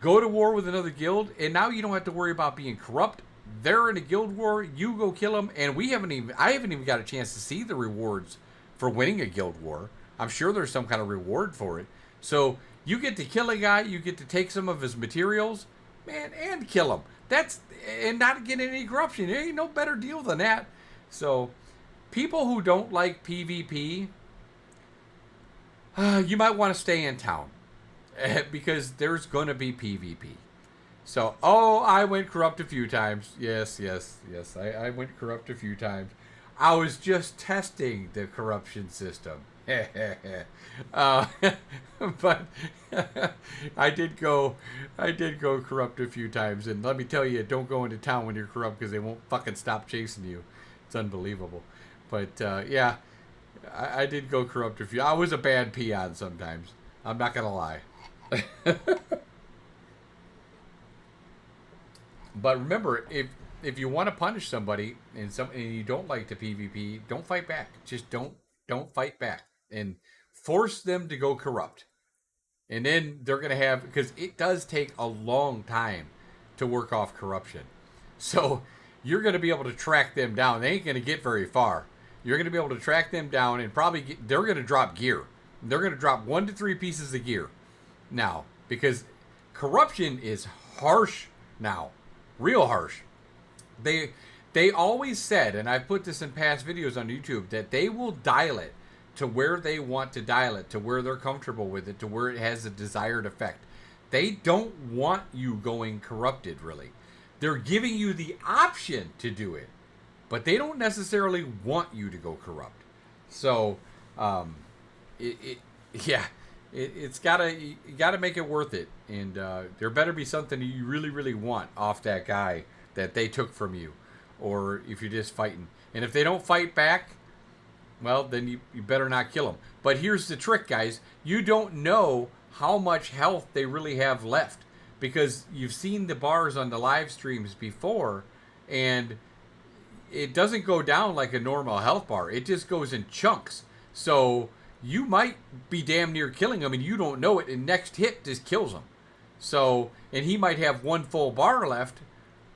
S1: go to war with another guild, and now you don't have to worry about being corrupt. They're in a guild war, you go kill them, and I haven't even got a chance to see the rewards for winning a guild war. I'm sure there's some kind of reward for it. So you get to kill a guy, you get to take some of his materials, man, and kill him. And not get any corruption. There ain't no better deal than that. So people who don't like PvP, you might want to stay in town. Because there's going to be PvP. So, I went corrupt a few times. Yes. I went corrupt a few times. I was just testing the corruption system. But I did go corrupt a few times. And let me tell you, don't go into town when you're corrupt because they won't fucking stop chasing you. It's unbelievable. But, yeah, I did go corrupt a few. I was a bad peon sometimes. I'm not going to lie. But remember, if you want to punish somebody and you don't like the PvP, don't fight back. Just don't fight back and force them to go corrupt. And then they're going to have, because it does take a long time to work off corruption. So you're going to be able to track them down. They ain't going to get very far. You're going to be able to track them down and probably they're going to drop gear. They're going to drop 1 to 3 pieces of gear. Now, because corruption is harsh now, real harsh. They always said, and I've put this in past videos on YouTube, that they will dial it to where they want to dial it, to where they're comfortable with it, to where it has a desired effect. They don't want you going corrupted, really. They're giving you the option to do it, but they don't necessarily want you to go corrupt. So, It's you gotta make it worth it, and there better be something you really, really want off that guy that they took from you, or if you're just fighting. And if they don't fight back, well, then you better not kill them. But here's the trick, guys: you don't know how much health they really have left, because you've seen the bars on the live streams before, and it doesn't go down like a normal health bar. It just goes in chunks. So you might be damn near killing him and you don't know it, and next hit just kills him. So, and he might have 1 full bar left,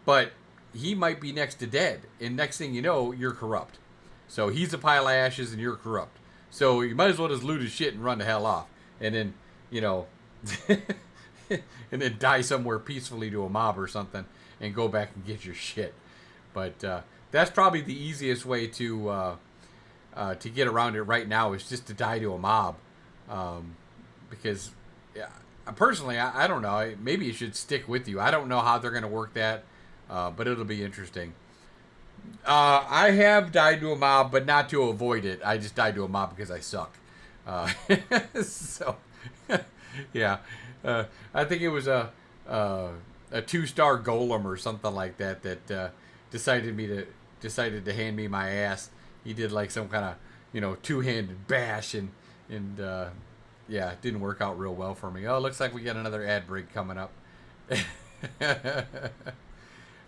S1: but he might be next to dead. And next thing you know, you're corrupt. So he's a pile of ashes and you're corrupt. So you might as well just loot his shit and run the hell off. And then, you know, and then die somewhere peacefully to a mob or something and go back and get your shit. But that's probably the easiest way to get around it right now, is just to die to a mob. Because personally, I don't know. Maybe it should stick with you. I don't know how they're going to work that, but it'll be interesting. I have died to a mob, but not to avoid it. I just died to a mob because I suck. So, yeah. I think it was a 2-star golem or something like that decided to hand me my ass. He did like some kind of, 2-handed bash, and yeah, it didn't work out real well for me. Oh, looks like we got another ad break coming up.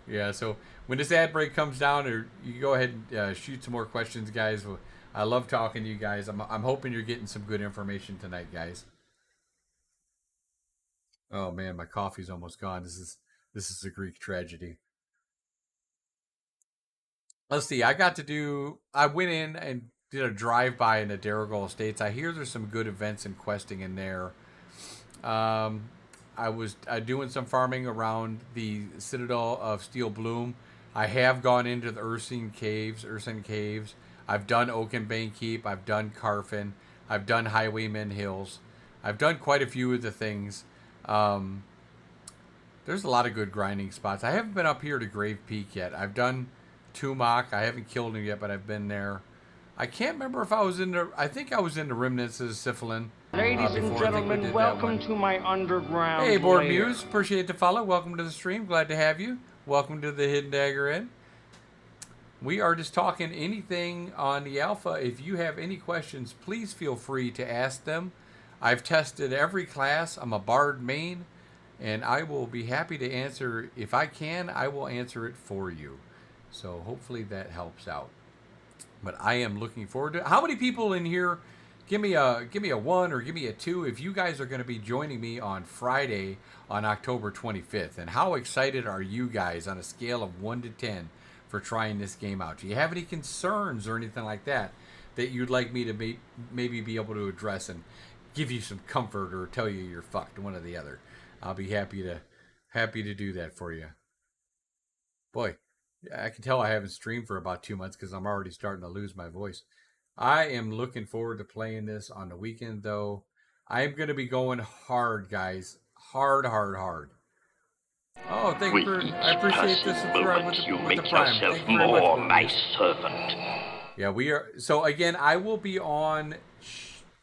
S1: Yeah, so when this ad break comes down, or you go ahead and shoot some more questions, guys. I love talking to you guys. I'm hoping you're getting some good information tonight, guys. Oh man, my coffee's almost gone. This is a Greek tragedy. Let's see. I went in and did a drive-by in the Darigal Estates. I hear there's some good events and questing in there. I was doing some farming around the Citadel of Steel Bloom. I have gone into the Ursine Caves. I've done Oakenbane Keep. I've done Carfin. I've done Highwayman Hills. I've done quite a few of the things. There's a lot of good grinding spots. I haven't been up here to Grave Peak yet. I've done Tumok. I haven't killed him yet, but I've been there. I can't remember if I was in the... I think I was in the Remnants of Sifilin.
S6: Ladies and gentlemen, welcome to my underground
S1: Hey, Board
S6: lair.
S1: Muse. Appreciate the follow. Welcome to the stream. Glad to have you. Welcome to the Hidden Dagger Inn. We are just talking anything on the alpha. If you have any questions, please feel free to ask them. I've tested every class. I'm a Bard main, and I will be happy to answer. If I can, I will answer it for you. So hopefully that helps out. But I am looking forward to it. How many people in here? Give me a 1 or give me a 2 if you guys are going to be joining me on Friday on October 25th. And how excited are you guys on a scale of 1 to 10 for trying this game out? Do you have any concerns or anything like that that you'd like me to maybe be able to address and give you some comfort or tell you you're fucked, one or the other? I'll be happy to do that for you. Boy, I can tell I haven't streamed for about 2 months because I'm already starting to lose my voice. I am looking forward to playing this on the weekend, though. I am going to be going hard, guys. Hard. Oh, thank
S4: With
S1: you for.
S4: each
S1: I appreciate the
S4: passing
S1: subscribe
S4: moment, you
S1: with the
S4: make
S1: prime.
S4: yourself
S1: Thank you very
S4: more
S1: much,
S4: my
S1: Bruce.
S4: servant.
S1: Yeah, we are. So again, I will be on.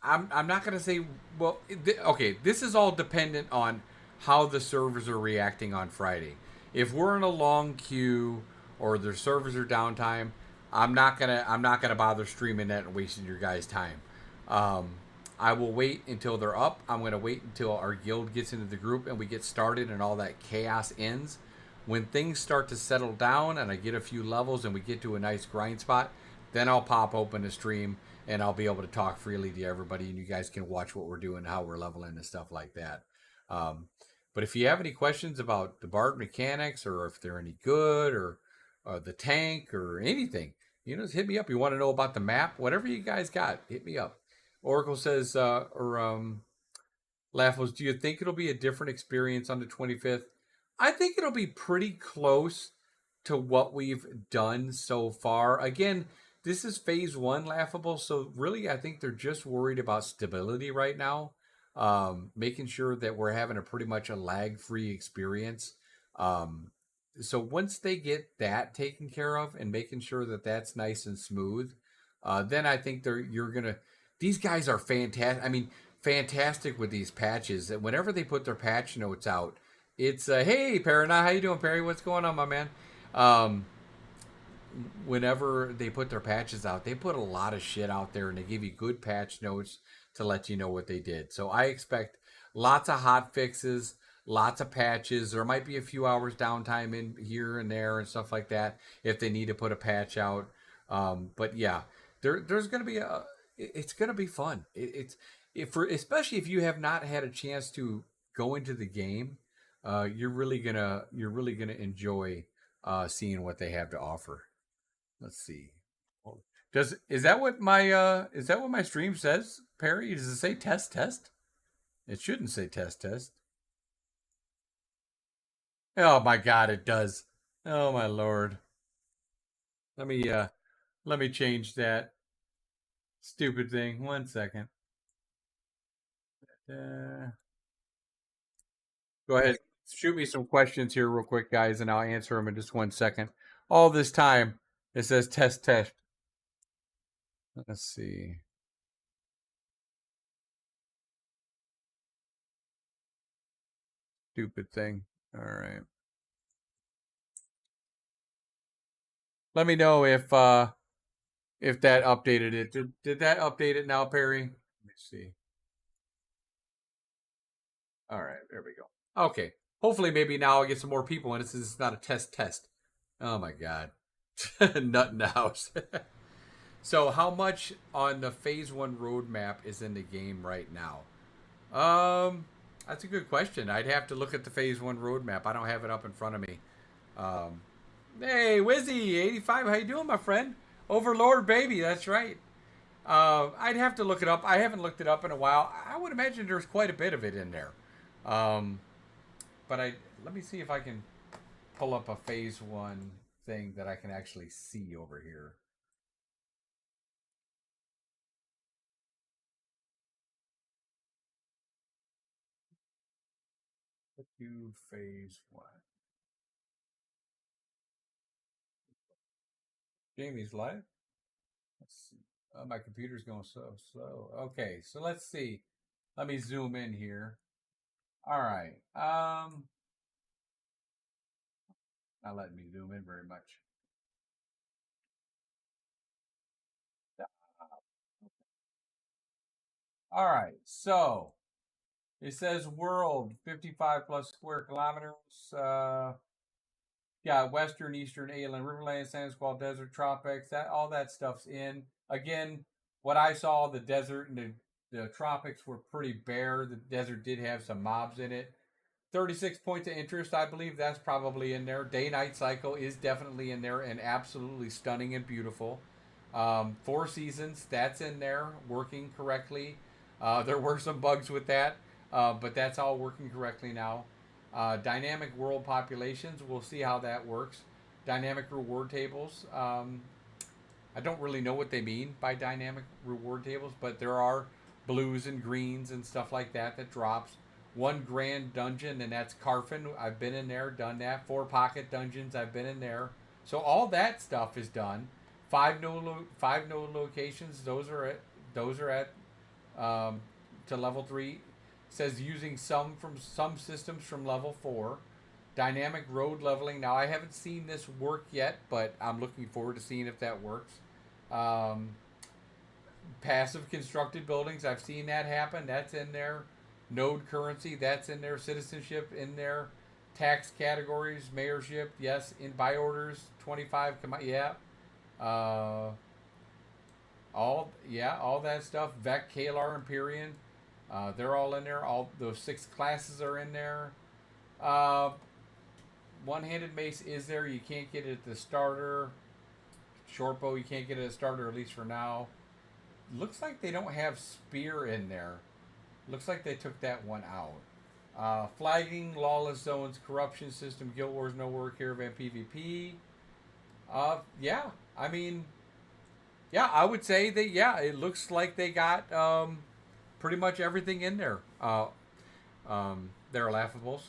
S1: I'm not going to say. Well, okay. This is all dependent on how the servers are reacting on Friday. If we're in a long queue or the servers are downtime, I'm not gonna bother streaming that and wasting your guys' time. I will wait until they're up. I'm gonna wait until our guild gets into the group and we get started and all that chaos ends. When things start to settle down and I get a few levels and we get to a nice grind spot, then I'll pop open the stream and I'll be able to talk freely to everybody and you guys can watch what we're doing, how we're leveling and stuff like that. But if you have any questions about the Bard mechanics or if they're any good or the tank or anything, just hit me up. You want to know about the map, whatever you guys got, hit me up. Oracle says, Laffles, do you think it'll be a different experience on the 25th? I think it'll be pretty close to what we've done so far. Again, this is phase 1, Laughable, so really I think they're just worried about stability right now, making sure that we're having a pretty much a lag-free experience. So once they get that taken care of and making sure that that's nice and smooth, then I think these guys are fantastic. I mean, fantastic with these patches. Whenever they put their patch notes out, it's hey Parana, how you doing, Perry? What's going on, my man? Whenever they put their patches out, they put a lot of shit out there and they give you good patch notes to let you know what they did. So I expect lots of hot fixes, lots of patches. There might be a few hours downtime in here and there and stuff like that if they need to put a patch out. But yeah, there's going to be it's going to be fun. Especially if you have not had a chance to go into the game, you're really gonna enjoy seeing what they have to offer. Let's see. Is that what my stream says, Perry? Does it say test? It shouldn't say test. Oh my God, it does. Oh my Lord. Let me change that stupid thing. 1 second. Go ahead. Shoot me some questions here real quick, guys, and I'll answer them in just 1 second. All this time, it says test. Let's see. Stupid thing. All right. Let me know if that updated it. Did that update it now, Perry? Let me see. All right, there we go. Okay. Hopefully, maybe now I'll get some more people in. This is not a test. Oh my God. Nut in the house. So, how much on the phase 1 roadmap is in the game right now? That's a good question. I'd have to look at the phase 1 roadmap. I don't have it up in front of me. Hey, Wizzy85, how you doing, my friend? Overlord, baby, that's right. I'd have to look it up. I haven't looked it up in a while. I would imagine there's quite a bit of it in there. But let me see if I can pull up a phase 1 thing that I can actually see over here. Let's do phase 1. Jamie's live. Let's see. Oh, my computer's going so slow. Okay, so let's see. Let me zoom in here. All right. Not letting me zoom in very much. All right, so it says world 55 plus square kilometers. Yeah, Western, Eastern, Aylan, Riverland, San Squal Desert, Tropics. That all that stuff's in. Again, what I saw, the desert and the tropics were pretty bare. The desert did have some mobs in it. 36 points of interest, I believe that's probably in there. Day night cycle is definitely in there and absolutely stunning and beautiful. Four seasons, that's in there, working correctly. There were some bugs with that, but that's all working correctly now. Dynamic world populations, we'll see how that works. Dynamic reward tables. I don't really know what they mean by dynamic reward tables, but there are blues and greens and stuff like that drops. One grand dungeon, and that's Carfin. I've been in there, done that. 4 pocket dungeons, I've been in there. So all that stuff is done. Five no locations. Those are at to level 3. It says using some systems from level 4. Dynamic road leveling. Now I haven't seen this work yet, but I'm looking forward to seeing if that works. Passive constructed buildings. I've seen that happen. That's in there. Node currency. That's in there. Citizenship in there. Tax categories. Mayorship. Yes. In buy orders. 25. Come on. Yeah. All that stuff. Vec, Kalar, Empyrean. They're all in there. All those 6 classes are in there. One-handed mace is there. You can't get it at the starter. Short bow, you can't get it at starter, at least for now. Looks like they don't have spear in there. Looks like they took that one out. Flagging, lawless zones, corruption system, guild wars, no war, caravan, PvP. Yeah, I mean, yeah, I would say that, yeah, it looks like they got pretty much everything in there. They're laughables.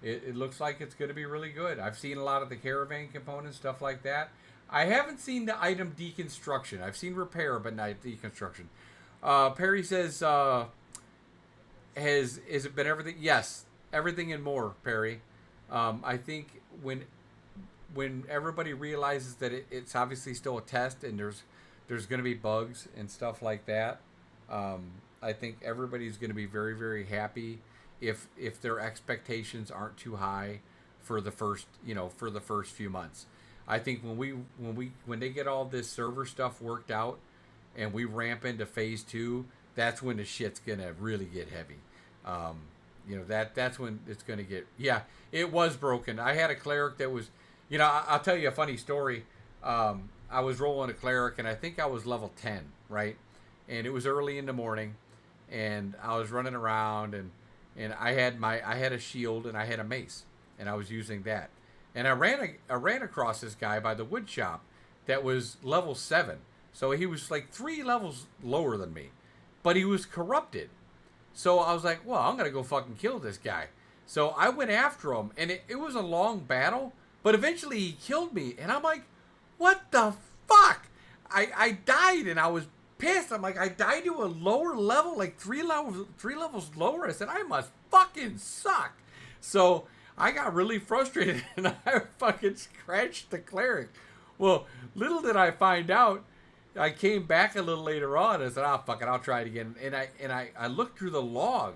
S1: It looks like it's going to be really good. I've seen a lot of the caravan components, stuff like that. I haven't seen the item deconstruction. I've seen repair, but not deconstruction. Perry says, has it been everything? Yes, everything and more, Perry. I think when everybody realizes that it's obviously still a test and there's going to be bugs and stuff like that, I think everybody's going to be very, very happy if their expectations aren't too high for the first few months. I think when they get all this server stuff worked out and we ramp into phase 2, that's when the shit's gonna really get heavy. That's when it's gonna get. Yeah, it was broken. I had a cleric that was, I'll tell you a funny story. I was rolling a cleric and I think I was level 10, right? And it was early in the morning, and I was running around and I had a shield and I had a mace and I was using that. And I ran across this guy by the wood shop that was level 7. So he was like 3 levels lower than me. But he was corrupted. So I was like, well, I'm going to go fucking kill this guy. So I went after him, and it was a long battle. But eventually he killed me. And I'm like, what the fuck? I died, and I was pissed. I'm like, I died to a lower level, like 3 levels lower. I said, I must fucking suck. So I got really frustrated and I fucking scratched the cleric. Well, little did I find out, I came back a little later on and I said, fuck it, I'll try it again. And I looked through the log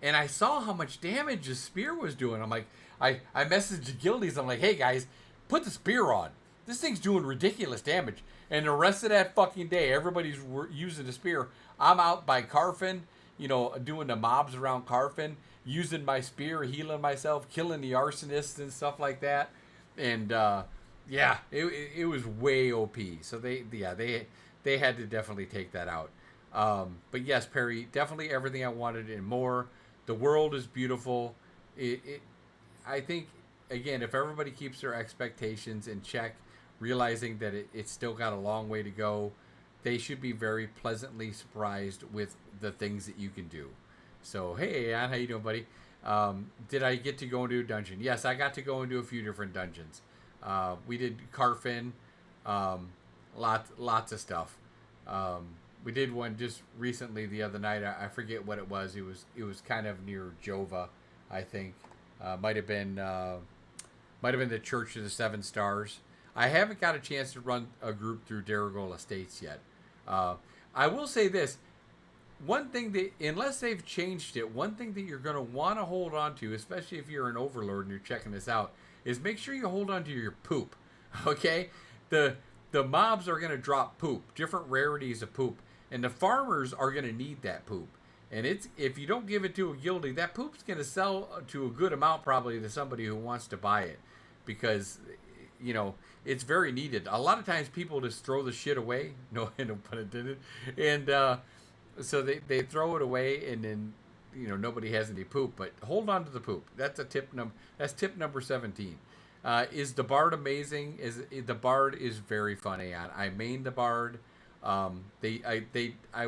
S1: and I saw how much damage the spear was doing. I'm like, I messaged the guildies. I'm like, hey guys, put the spear on. This thing's doing ridiculous damage. And the rest of that fucking day, everybody's using the spear. I'm out by Carfin, doing the mobs around Carfin, using my spear, healing myself, killing the arsonists and stuff like that. And it was way OP. So they had to definitely take that out. But yes, Perry, definitely everything I wanted and more. The world is beautiful. I think, again, if everybody keeps their expectations in check, realizing that it's still got a long way to go, they should be very pleasantly surprised with the things that you can do. So, hey, Ann, how you doing, buddy? Did I get to go into a dungeon? Yes, I got to go into a few different dungeons. We did Carfin, lots of stuff. We did one just recently the other night. I forget what it was. It was kind of near Jova, I think. Might have been the Church of the Seven Stars. I haven't got a chance to run a group through Darragol Estates yet. I will say this. one thing that, unless they've changed it, one thing that you're going to want to hold on to, especially if you're an overlord and you're checking this out, is make sure you hold on to your poop. Okay? The mobs are going to drop poop, different rarities of poop, and the farmers are going to need that poop. And if you don't give it to a guildie, that poop's going to sell to a good amount probably to somebody who wants to buy it, because it's very needed. A lot of times people just throw the shit away. No pun intended. And so they throw it away, and then nobody has any poop. But hold on to the poop. That's tip number 17. Is the Bard amazing? The Bard is very funny. I main the Bard. I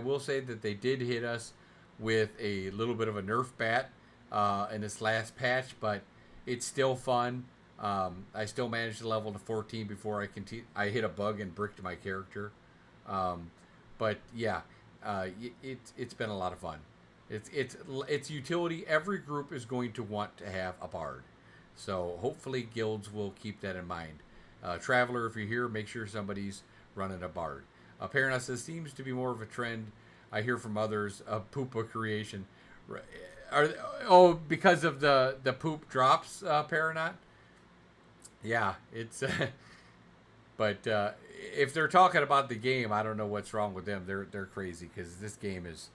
S1: will say that they did hit us with a little bit of a nerf bat in this last patch, but it's still fun. I still managed to level to 14 before I hit a bug and bricked my character. But yeah, it's been a lot of fun. It's utility. Every group is going to want to have a Bard, so hopefully guilds will keep that in mind. Traveler, if you're here, make sure somebody's running a Bard. Paranos says, seems to be more of a trend I hear from others of poopa creation. Because of the poop drops, Paranot? Yeah, it's but if they're talking about the game, I don't know what's wrong with them. They're crazy, because this game is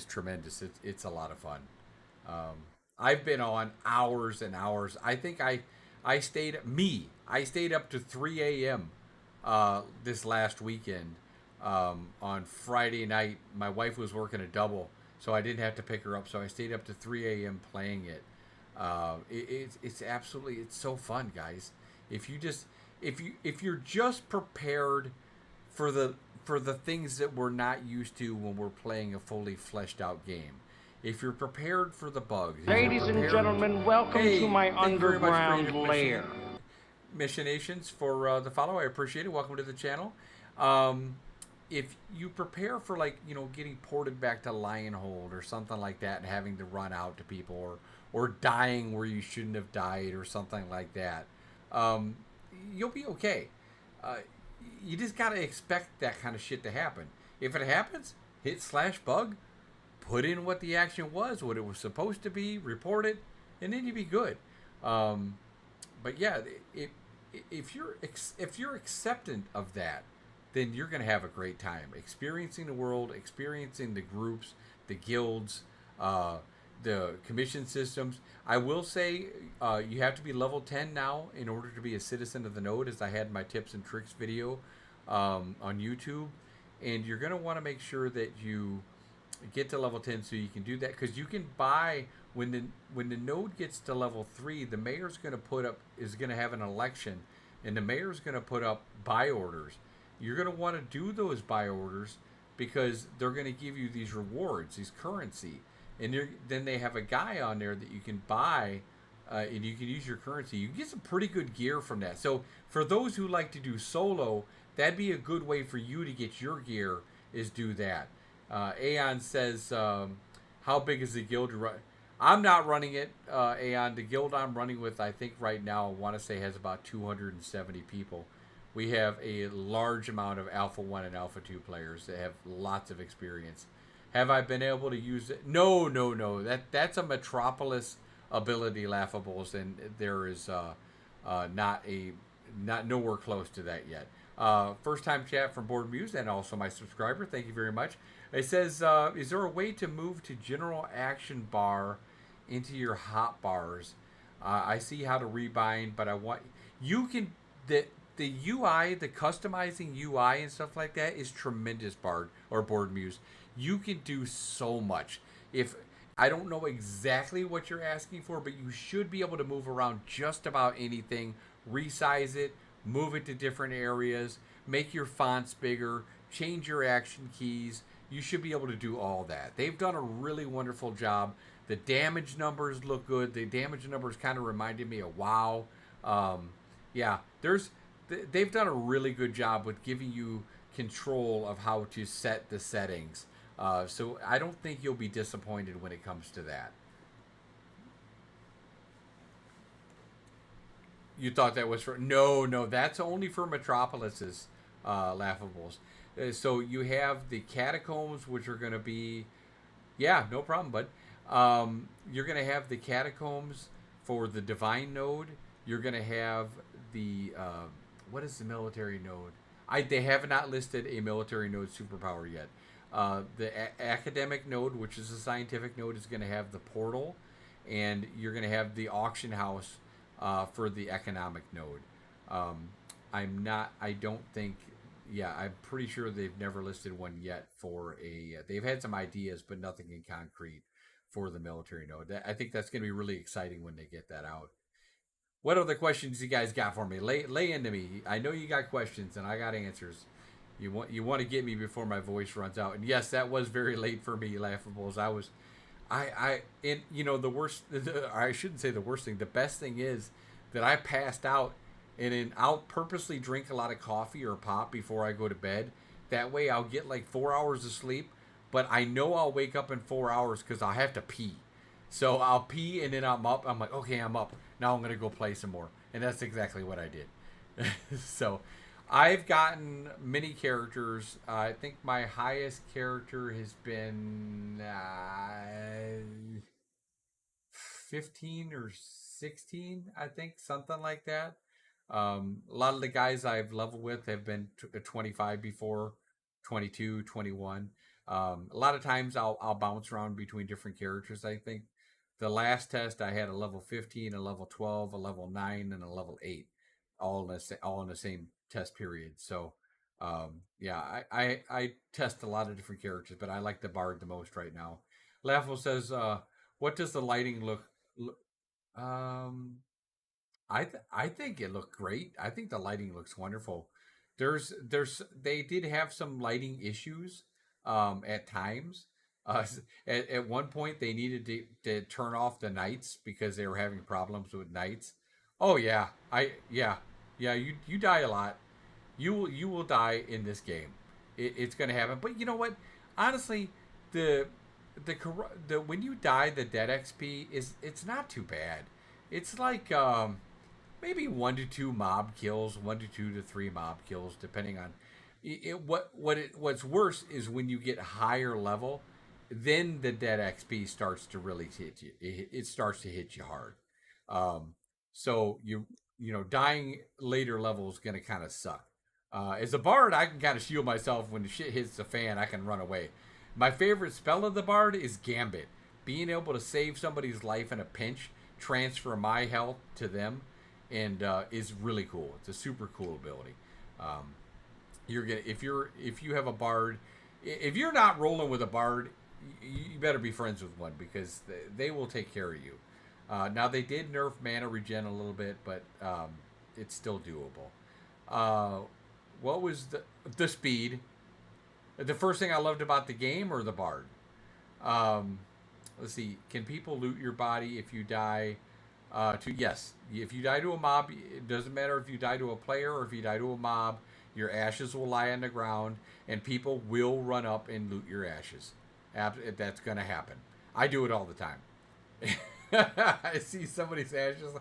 S1: tremendous. It's a lot of fun. I've been on hours and hours. I think I stayed up to 3 a.m. This last weekend. On Friday night, my wife was working a double, so I didn't have to pick her up. So I stayed up to 3 a.m. playing it. It's so fun, guys. If you're just prepared for the things that we're not used to when we're playing a fully fleshed out game. If you're prepared for the bugs.
S6: Ladies and gentlemen, welcome to my underground lair.
S1: Missionations for the follow. I appreciate it. Welcome to the channel. If you prepare for getting ported back to Lionhold or something like that and having to run out to people or dying where you shouldn't have died or something like that, you'll be okay. You just got to expect that kind of shit to happen. If it happens, hit /bug, put in what the action was, what it was supposed to be, report it, and then you'll be good. But yeah, if you're acceptant of that, then you're going to have a great time experiencing the world, experiencing the groups, the guilds, the commission systems. I will say you have to be level 10 now in order to be a citizen of the node, as I had in my tips and tricks video on YouTube. And you're going to want to make sure that you get to level 10 so you can do that, because you can buy when the node gets to level 3, the mayor's going to have an election, and the mayor's going to put up buy orders. You're going to want to do those buy orders because they're going to give you these rewards, these currency. And then they have a guy on there that you can buy, and you can use your currency. You can get some pretty good gear from that. So for those who like to do solo, that'd be a good way for you to get your gear, is do that. Aeon says, how big is the guild? I'm not running it, Aeon. The guild I'm running with, I think right now, I want to say has about 270 people. We have a large amount of Alpha 1 and Alpha 2 players that have lots of experience. Have I been able to use it? No. That's a Metropolis ability, Laughables, and there is not nowhere close to that yet. First time chat from Board Muse, and also my subscriber. Thank you very much. It says, is there a way to move to general action bar into your hot bars? I see how to rebind, but you can the UI, the customizing UI and stuff like that is tremendous, Bard or Board Muse. You can do so much. If I don't know exactly what you're asking for, but you should be able to move around just about anything, resize it, move it to different areas, make your fonts bigger, change your action keys. You should be able to do all that. They've done a really wonderful job. The damage numbers look good. The damage numbers kind of reminded me of WoW. They've done a really good job with giving you control of how to set the settings. So I don't think you'll be disappointed when it comes to that. You thought that was for... No, that's only for Metropolis's Laughables. So you have the catacombs, which are going to be, yeah, no problem, bud. You're going to have the catacombs for the divine node. You're going to have the what is the military node? They have not listed a military node superpower yet. Academic node, which is a scientific node, is going to have the portal, and you're going to have the auction house for the economic node. I don't think. Yeah, I'm pretty sure they've never listed one yet for a. They've had some ideas, but nothing in concrete for the military node. I think that's going to be really exciting when they get that out. What other questions you guys got for me? Lay into me. I know you got questions, and I got answers. You want to get me before my voice runs out. And yes, that was very late for me, Laughables. The worst. I shouldn't say the worst thing. The best thing is that I passed out. And then I'll purposely drink a lot of coffee or pop before I go to bed. That way I'll get like 4 hours of sleep. But I know I'll wake up in 4 hours because I'll have to pee. So I'll pee and then I'm up. I'm like, okay, I'm up. Now I'm going to go play some more. And that's exactly what I did. So I've gotten many characters. I think my highest character has been 15 or 16, I think. Something like that. A lot of the guys I've leveled with have been 25 before, 22, 21. A lot of times I'll bounce around between different characters. I think the last test I had a level 15, a level 12, a level 9, and a level 8, all in the same test period. So, I test a lot of different characters, but I like the Bard the most right now. Laughable says, "What does the lighting look?" I think it looked great. I think the lighting looks wonderful. They did have some lighting issues at times. At one point they needed to turn off the nights because they were having problems with nights. Oh yeah, you die a lot. You will die in this game. It's going to happen. But you know what? Honestly, the when you die, the dead XP it's not too bad. It's like maybe 1 to 2 mob kills, 1 to 2 to 3 mob kills, depending on it. What's worse is when you get higher level, then the dead XP starts to really hit you. It starts to hit you hard. So dying later level is going to kind of suck. As a bard, I can kind of shield myself when the shit hits the fan. I can run away. My favorite spell of the bard is Gambit. Being able to save somebody's life in a pinch, transfer my health to them, and is really cool. It's a super cool ability. If you have a bard, if you're not rolling with a bard, you better be friends with one because they will take care of you. Now they did nerf mana regen a little bit, but it's still doable. What was the speed? The first thing I loved about the game or the bard? Let's see. Can people loot your body if you die? Yes. If you die to a mob, it doesn't matter if you die to a player or if you die to a mob. Your ashes will lie on the ground, and people will run up and loot your ashes. That's going to happen. I do it all the time. I see somebody's ashes.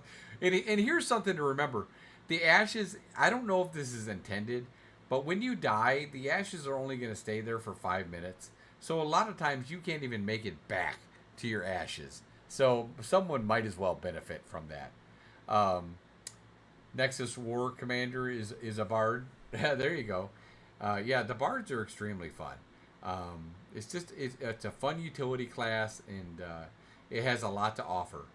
S1: And here's something to remember. The ashes, I don't know if this is intended, but when you die, the ashes are only going to stay there for 5 minutes. So a lot of times you can't even make it back to your ashes. So someone might as well benefit from that. Nexus War Commander is a bard. There you go. The bards are extremely fun. It's a fun utility class, and it has a lot to offer.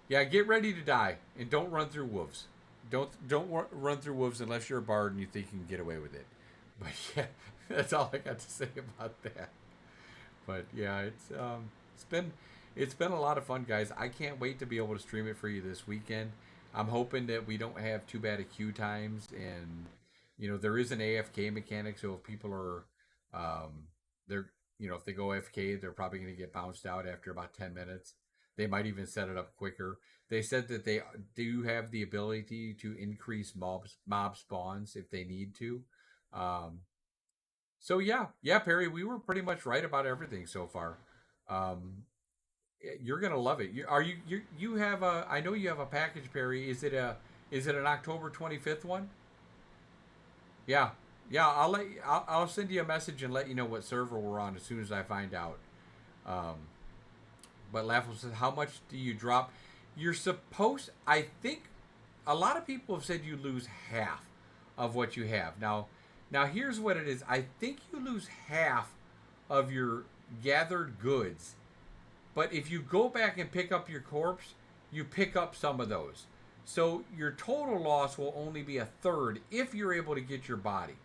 S1: Get ready to die, and don't run through wolves. Don't run through wolves unless you're a bard and you think you can get away with it. But yeah, that's all I got to say about that. But yeah, it's been a lot of fun, guys. I can't wait to be able to stream it for you this weekend. I'm hoping that we don't have too bad of queue times, and there is an AFK mechanic, so if people are if they go AFK, they're probably going to get bounced out after about 10 minutes. They might even set it up quicker. They said that they do have the ability to increase mob spawns if they need to. So yeah, Perry, we were pretty much right about everything so far. You're gonna love it. You have a? I know you have a package, Perry. Is it an October 25th one? Yeah. Yeah, I'll send you a message and let you know what server we're on as soon as I find out. Um, but Laughable says, how much do you drop? You're supposed. I think a lot of people have said you lose half of what you have. Now here's what it is. I think you lose half of your gathered goods, but if you go back and pick up your corpse, you pick up some of those. So your total loss will only be a third if you're able to get your body.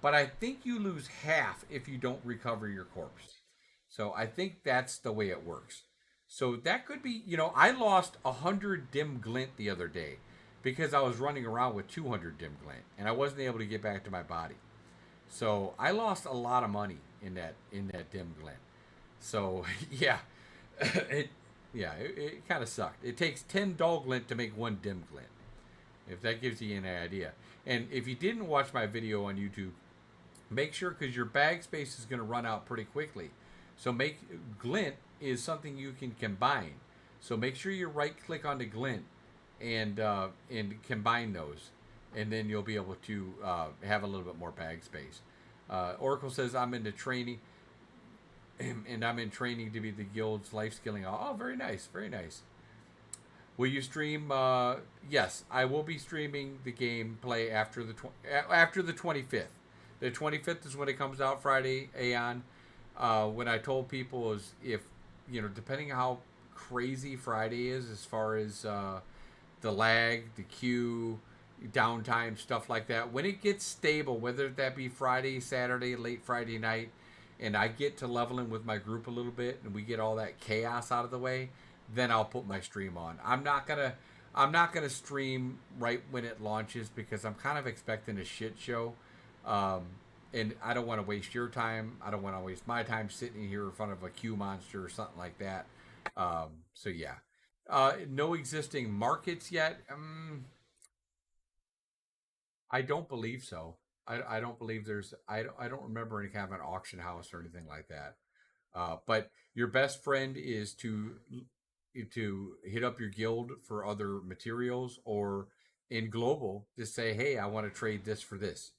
S1: But I think you lose half if you don't recover your corpse. So I think that's the way it works. So that could be, I lost 100 dim glint the other day because I was running around with 200 dim glint and I wasn't able to get back to my body. So I lost a lot of money in that dim glint. So yeah, it kind of sucked. It takes 10 dull glint to make one dim glint, if that gives you an idea. And if you didn't watch my video on YouTube, make sure, because your bag space is going to run out pretty quickly. So glint is something you can combine. So make sure you right click on the glint and combine those, and then you'll be able to have a little bit more bag space. Oracle says, I'm into training, and I'm in training to be the guild's life skilling. Oh, very nice, very nice. Will you stream? Yes, I will be streaming the gameplay after the 25th. The 25th is when it comes out, Friday, Aeon. When I told people is if, depending on how crazy Friday is as far as the lag, the queue, downtime, stuff like that. When it gets stable, whether that be Friday, Saturday, late Friday night, and I get to leveling with my group a little bit and we get all that chaos out of the way, then I'll put my stream on. I'm not gonna stream right when it launches because I'm kind of expecting a shit show. And I don't want to waste your time. I don't want to waste my time sitting here in front of a Q monster or something like that. So yeah, no existing markets yet. I don't believe so. I don't believe there's. I don't remember any kind of an auction house or anything like that. But your best friend is to hit up your guild for other materials, or in global, just say, hey, I want to trade this for this.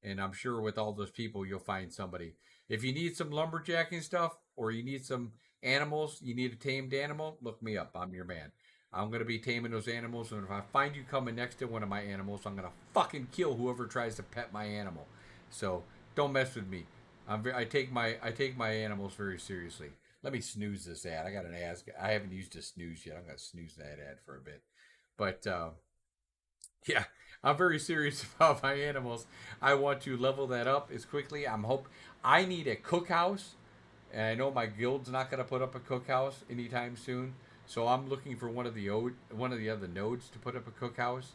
S1: And I'm sure with all those people, you'll find somebody. If you need some lumberjacking stuff, or you need some animals, you need a tamed animal, look me up. I'm your man. I'm going to be taming those animals. And if I find you coming next to one of my animals, I'm going to fucking kill whoever tries to pet my animal. So don't mess with me. I take my animals very seriously. Let me snooze this ad. I got an ad. I haven't used a snooze yet. I'm going to snooze that ad for a bit. But, yeah, I'm very serious about my animals. I want to level that up as quickly. I need a cookhouse, and I know my guild's not going to put up a cookhouse anytime soon. So I'm looking for one of the other nodes to put up a cookhouse,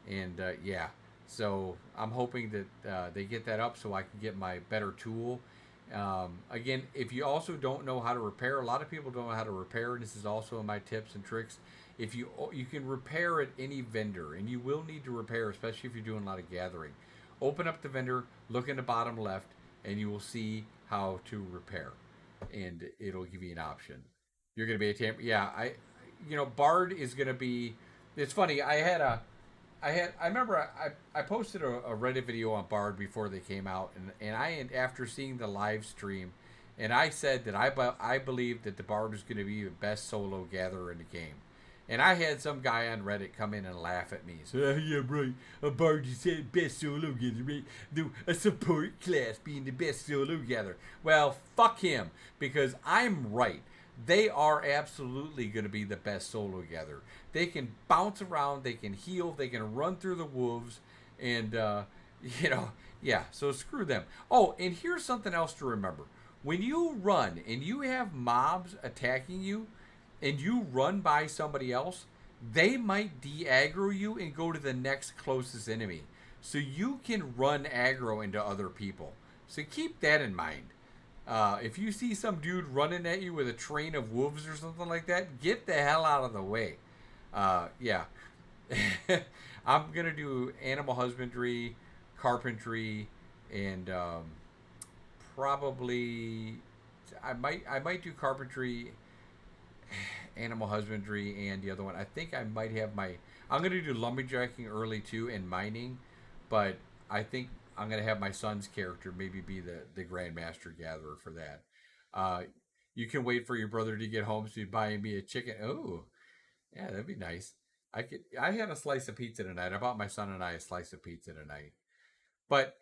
S1: and yeah. So I'm hoping that they get that up so I can get my better tool. Again, if you also don't know how to repair, a lot of people don't know how to repair, and this is also in my tips and tricks. If you can repair at any vendor, and you will need to repair, especially if you're doing a lot of gathering. Open up the vendor, look in the bottom left, and you will see how to repair, and it'll give you an option. You're going to be a tamper. Yeah, Bard is going to be. It's funny. I remember I posted a Reddit video on Bard before they came out, and after seeing the live stream, and I said that I believe that the Bard was going to be the best solo gatherer in the game. And I had some guy on Reddit come in and laugh at me. So, yeah, right. A Bard is the best solo gatherer, right? A support class being the best solo gatherer. Well, fuck him, because I'm right. They are absolutely going to be the best solo gatherer. They can bounce around, they can heal, they can run through the wolves, and, yeah, so screw them. Oh, and here's something else to remember. When you run and you have mobs attacking you, and you run by somebody else, they might de-aggro you and go to the next closest enemy. So you can run aggro into other people. So keep that in mind. If you see some dude running at you with a train of wolves or something like that, get the hell out of the way. Yeah. I'm going to do animal husbandry, carpentry, and probably I might do carpentry, animal husbandry, and the other one. I think I might have I'm going to do lumberjacking early too, and mining, but I think I'm gonna have my son's character maybe be the Grandmaster Gatherer for that. You can wait for your brother to get home so you buy me a chicken. Oh, yeah, that'd be nice. I had a slice of pizza tonight. I bought my son and I a slice of pizza tonight. But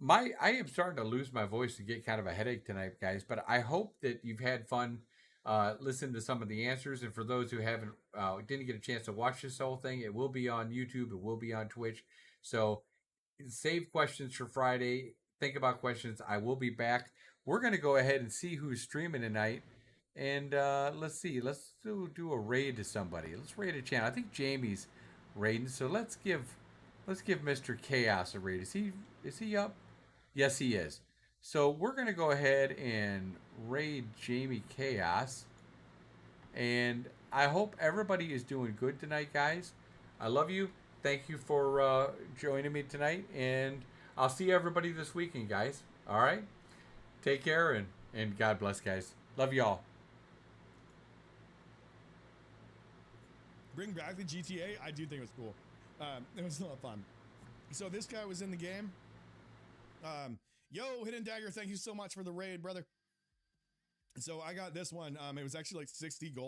S1: I am starting to lose my voice and get kind of a headache tonight, guys. But I hope that you've had fun listening to some of the answers. And for those who haven't didn't get a chance to watch this whole thing, it will be on YouTube. It will be on Twitch. So save questions for Friday. Think about questions. I will be back. We're going to go ahead and see who's streaming tonight. And let's see. Let's do a raid to somebody. Let's raid a channel. I think Jamie's raiding. So let's give Mr. Chaos a raid. Is he up? Yes, he is. So we're going to go ahead and raid Jamie Chaos. And I hope everybody is doing good tonight, guys. I love you. Thank you for joining me tonight. And I'll see everybody this weekend, guys. All right? Take care and God bless, guys. Love y'all.
S7: Bring back the GTA. I do think it was cool. It was a lot of fun. So this guy was in the game. Yo, Hidden Dagger, thank you so much for the raid, brother. So I got this one. It was actually like 60 gold.